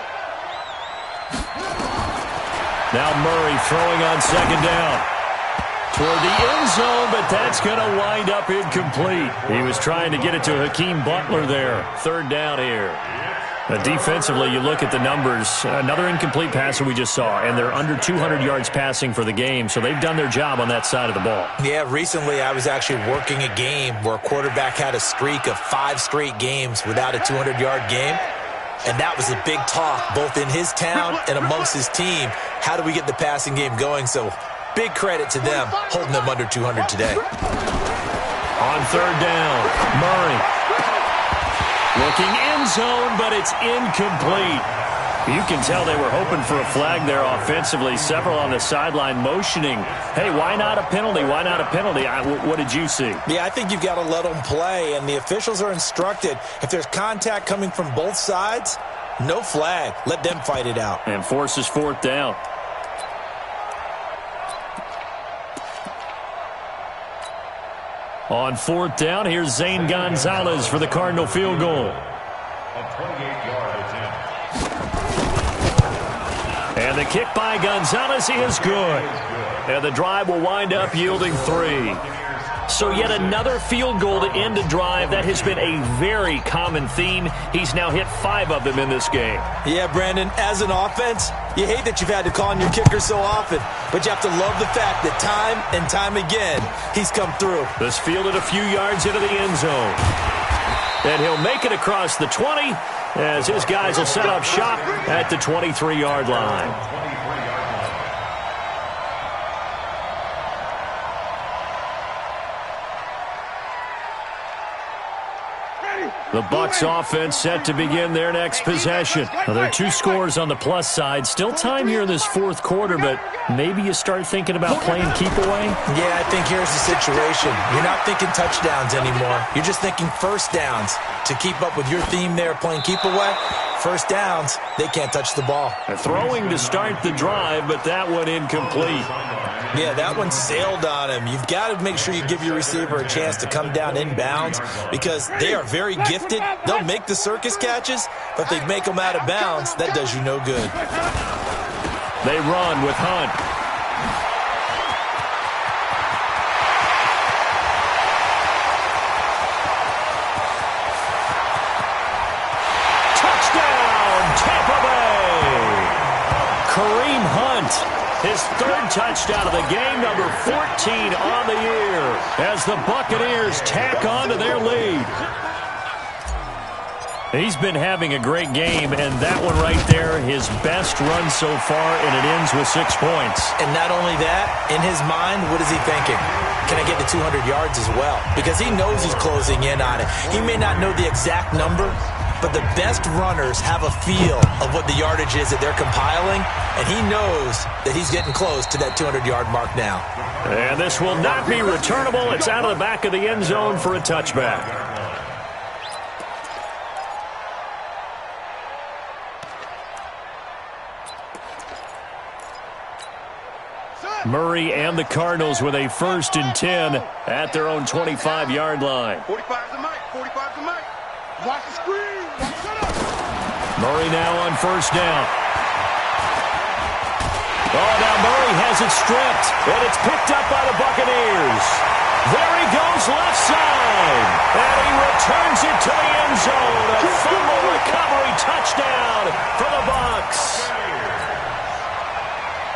Now Murray throwing on 2nd down. toward the end zone, but that's going to wind up incomplete. He was trying to get it to Hakeem Butler there. Third down here. Defensively, you look at the numbers. Another incomplete passer we just saw, and they're under 200 yards passing for the game, so they've done their job on that side of the ball. Yeah, recently I was actually working a game where a quarterback had a streak of 5 straight games without a 200-yard game, and that was a big talk both in his town and amongst his team. How do we get the passing game going? So big credit to them holding them under 200 today. On third down, Murray. Looking end zone, but it's incomplete. You can tell they were hoping for a flag there offensively. Several on the sideline motioning, hey, why not a penalty? Why not a penalty? What did you see? Yeah, I think you've got to let them play, and the officials are instructed. If there's contact coming from both sides, no flag. Let them fight it out. And forces fourth down. On fourth down, here's Zane Gonzalez for the Cardinal field goal. A 28-yard attempt. And the kick by Gonzalez is good. And the drive will wind up yielding 3. So yet another field goal to end a drive. That has been a very common theme. He's now hit 5 of them in this game. Yeah, Brandon, as an offense, you hate that you've had to call on your kicker so often, but you have to love the fact that time and time again, he's come through. This fielded a few yards into the end zone. And he'll make it across the 20 as his guys will set up shop at the 23-yard line. The Bucs offense set to begin their next possession. Now, there are 2 scores on the plus side. Still time here in this fourth quarter, but maybe you start thinking about playing keep away? Yeah, I think here's the situation. You're not thinking touchdowns anymore. You're just thinking first downs. To keep up with your theme there, playing keep away, first downs, they can't touch the ball. Throwing to start the drive, but that one incomplete. Yeah, that one sailed on him. You've got to make sure you give your receiver a chance to come down inbounds because they are very gifted. They'll make the circus catches, but if they make them out of bounds, that does you no good. They run with Hunt. Touchdown, Tampa Bay! Kareem Hunt. His 3rd touchdown of the game, number 14 on the year, as the Buccaneers tack on to their lead. He's been having a great game, and that one right there, his best run so far, and it ends with 6 points. And not only that, in his mind, what is he thinking? Can I get to 200 yards as well? Because he knows he's closing in on it. He may not know the exact number, but the best runners have a feel of what the yardage is that they're compiling, and he knows that he's getting close to that 200-yard mark now. And this will not be returnable. It's out of the back of the end zone for a touchback. Murray and the Cardinals with a 1st and 10 at their own 25-yard line. 45's the mic. 45's the mic. Watch the screen. Murray now on 1st down. Oh, now Murray has it stripped, and it's picked up by the Buccaneers. There he goes left side, and he returns it to the end zone. A fumble recovery touchdown for the Bucs.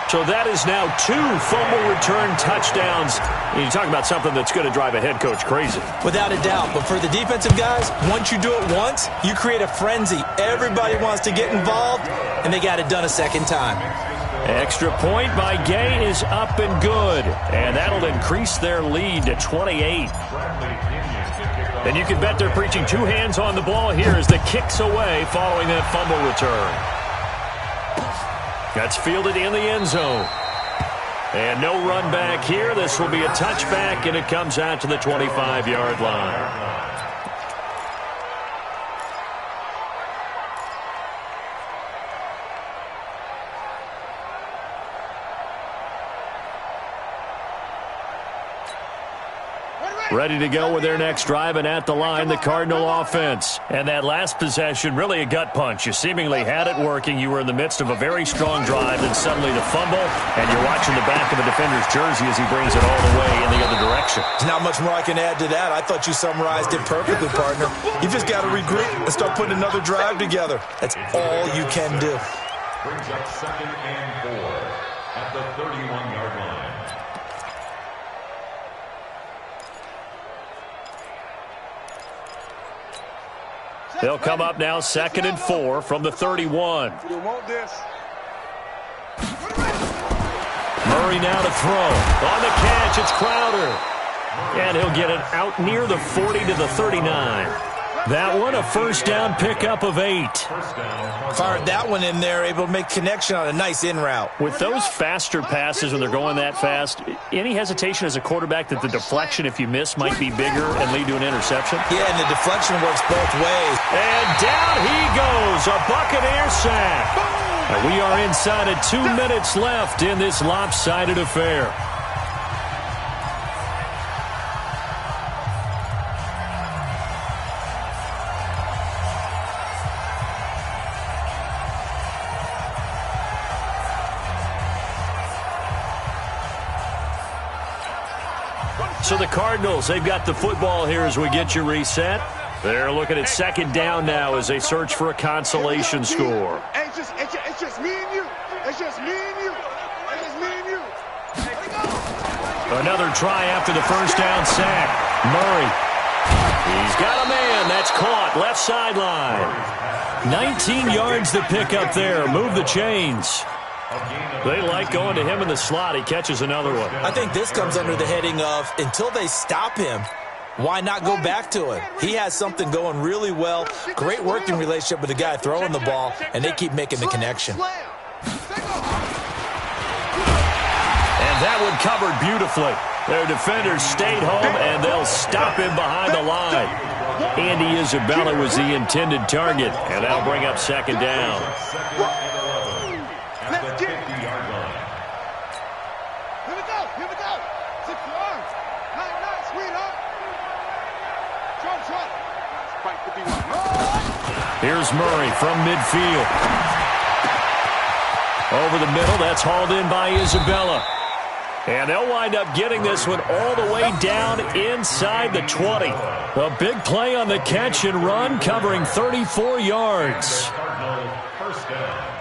So that is now 2 fumble return touchdowns. You talk about something that's going to drive a head coach crazy. Without a doubt. But for the defensive guys, once you do it once, you create a frenzy. Everybody wants to get involved, and they got it done a second time. Extra point by Gay is up and good. And that'll increase their lead to 28. And you can bet they're preaching 2 hands on the ball here as the kick's away following that fumble return. That's fielded in the end zone. And no run back here. This will be a touchback, and it comes out to the 25-yard line. Ready to go with their next drive, and at the line, the Cardinal offense. And that last possession, really a gut punch. You seemingly had it working. You were in the midst of a very strong drive, and suddenly the fumble, and you're watching the back of a defender's jersey as he brings it all the way in the other direction. There's not much more I can add to that. I thought you summarized it perfectly, partner. You just got to regroup and start putting another drive together. That's all you can do. Brings up 2nd and 4 at the 31-yard line. They'll come up now 2nd and 4 from the 31. You want this. Murray now to throw. On the catch, it's Crowder. And he'll get it out near the 40 to the 39. That one, a first down pickup of 8. Fired that one in there, able to make connection on a nice in route. With those faster passes when they're going that fast, any hesitation as a quarterback that the deflection, if you miss, might be bigger and lead to an interception? Yeah, and the deflection works both ways. And down he goes, a Buccaneer sack. And we are inside of 2 minutes left in this lopsided affair. So the Cardinals, they've got the football here as we get you reset. They're looking at 2nd down now as they search for a consolation score. It's just me and you. It's just me and you. It's just me and you. Another try after the first down sack. Murray. He's got a man. That's caught. Left sideline. 19 yards to pick up there. Move the chains. They like going to him in the slot. He catches another one. I think this comes under the heading of, until they stop him, why not go back to him? He has something going really well. Great working relationship with the guy throwing the ball, and they keep making the connection. And that one covered beautifully. Their defenders stayed home, and they'll stop him behind the line. Andy Isabella was the intended target, and that'll bring up 2nd down. Here's Murray from midfield. Over the middle, that's hauled in by Isabella. And they'll wind up getting this one all the way down inside the 20. A big play on the catch and run, covering 34 yards. First down.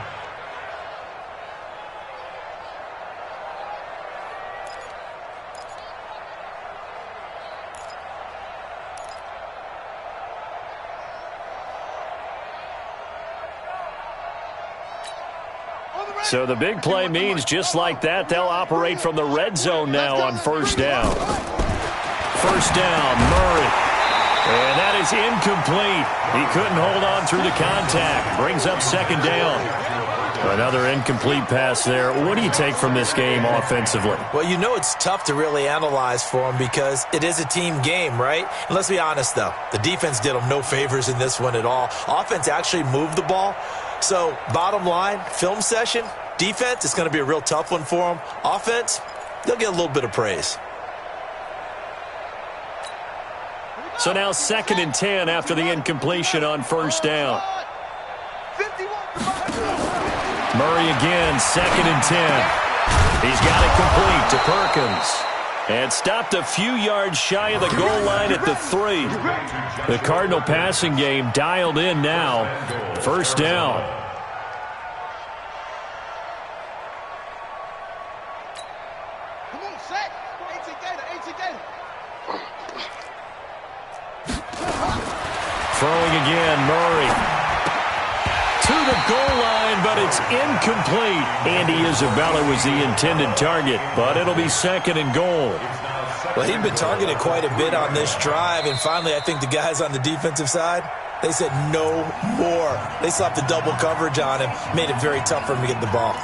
So the big play means just like that, they'll operate from the red zone now on first down. First down, Murray. And that is incomplete. He couldn't hold on through the contact. Brings up 2nd down. Another incomplete pass there. What do you take from this game offensively? Well, you know it's tough to really analyze for them because it is a team game, right? And let's be honest, though. The defense did them no favors in this one at all. Offense actually moved the ball. So, bottom line, film session, defense, it's going to be a real tough one for them. Offense, they'll get a little bit of praise. So now 2nd and 10 after the incompletion on first down. Murray again, 2nd and 10. He's got it complete to Perkins. And stopped a few yards shy of the goal line at the 3. The Cardinal passing game dialed in now. First down. Throwing again, Murray. To the goal line, but it's incomplete. Andy Isabella was the intended target, but it'll be 2nd and goal. Well, he'd been targeted quite a bit on this drive, and finally I think the guys on the defensive side, they said no more. They slapped the double coverage on him, made it very tough for him to get the ball.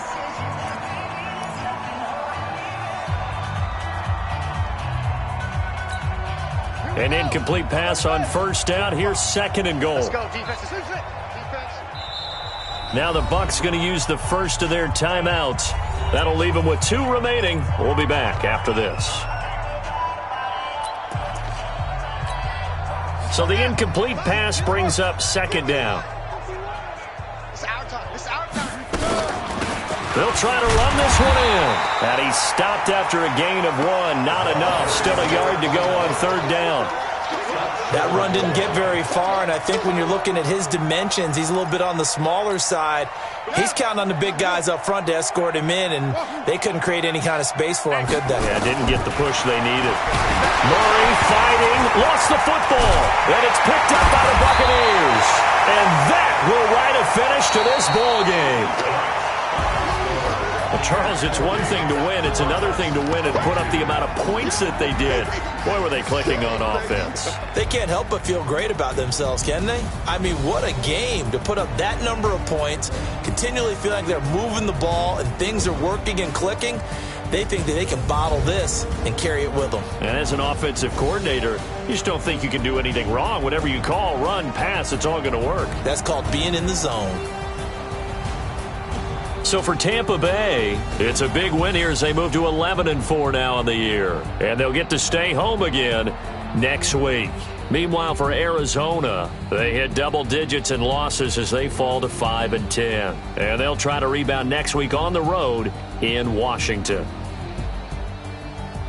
An incomplete pass on first down. Here's 2nd and goal. Let's go, defense. Defense. Now the Bucs going to use the first of their timeouts. That'll leave them with 2 remaining. We'll be back after this. So the incomplete pass brings up second down. It's our time. It's our time. They'll try to run this one in. And he stopped after a gain of 1. Not enough. Still a yard to go on third down. That run didn't get very far, and I think when you're looking at his dimensions, he's a little bit on the smaller side. He's counting on the big guys up front to escort him in, and they couldn't create any kind of space for him, could they? Yeah, didn't get the push they needed. Murray fighting, lost the football, and it's picked up by the Buccaneers. And that will write a finish to this ball game. Well, Charles, it's one thing to win. It's another thing to win and put up the amount of points that they did. Boy, were they clicking on offense. They can't help but feel great about themselves, can they? I mean, what a game to put up that number of points, continually feel like they're moving the ball and things are working and clicking. They think that they can bottle this and carry it with them. And as an offensive coordinator, you just don't think you can do anything wrong. Whatever you call, run, pass, it's all going to work. That's called being in the zone. So for Tampa Bay, it's a big win here as they move to 11-4 now in the year. And they'll get to stay home again next week. Meanwhile, for Arizona, they hit double digits in losses as they fall to 5-10. And they'll try to rebound next week on the road in Washington.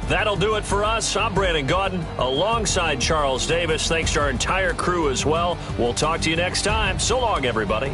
That'll do it for us. I'm Brandon Gaudin alongside Charles Davis. Thanks to our entire crew as well. We'll talk to you next time. So long, everybody.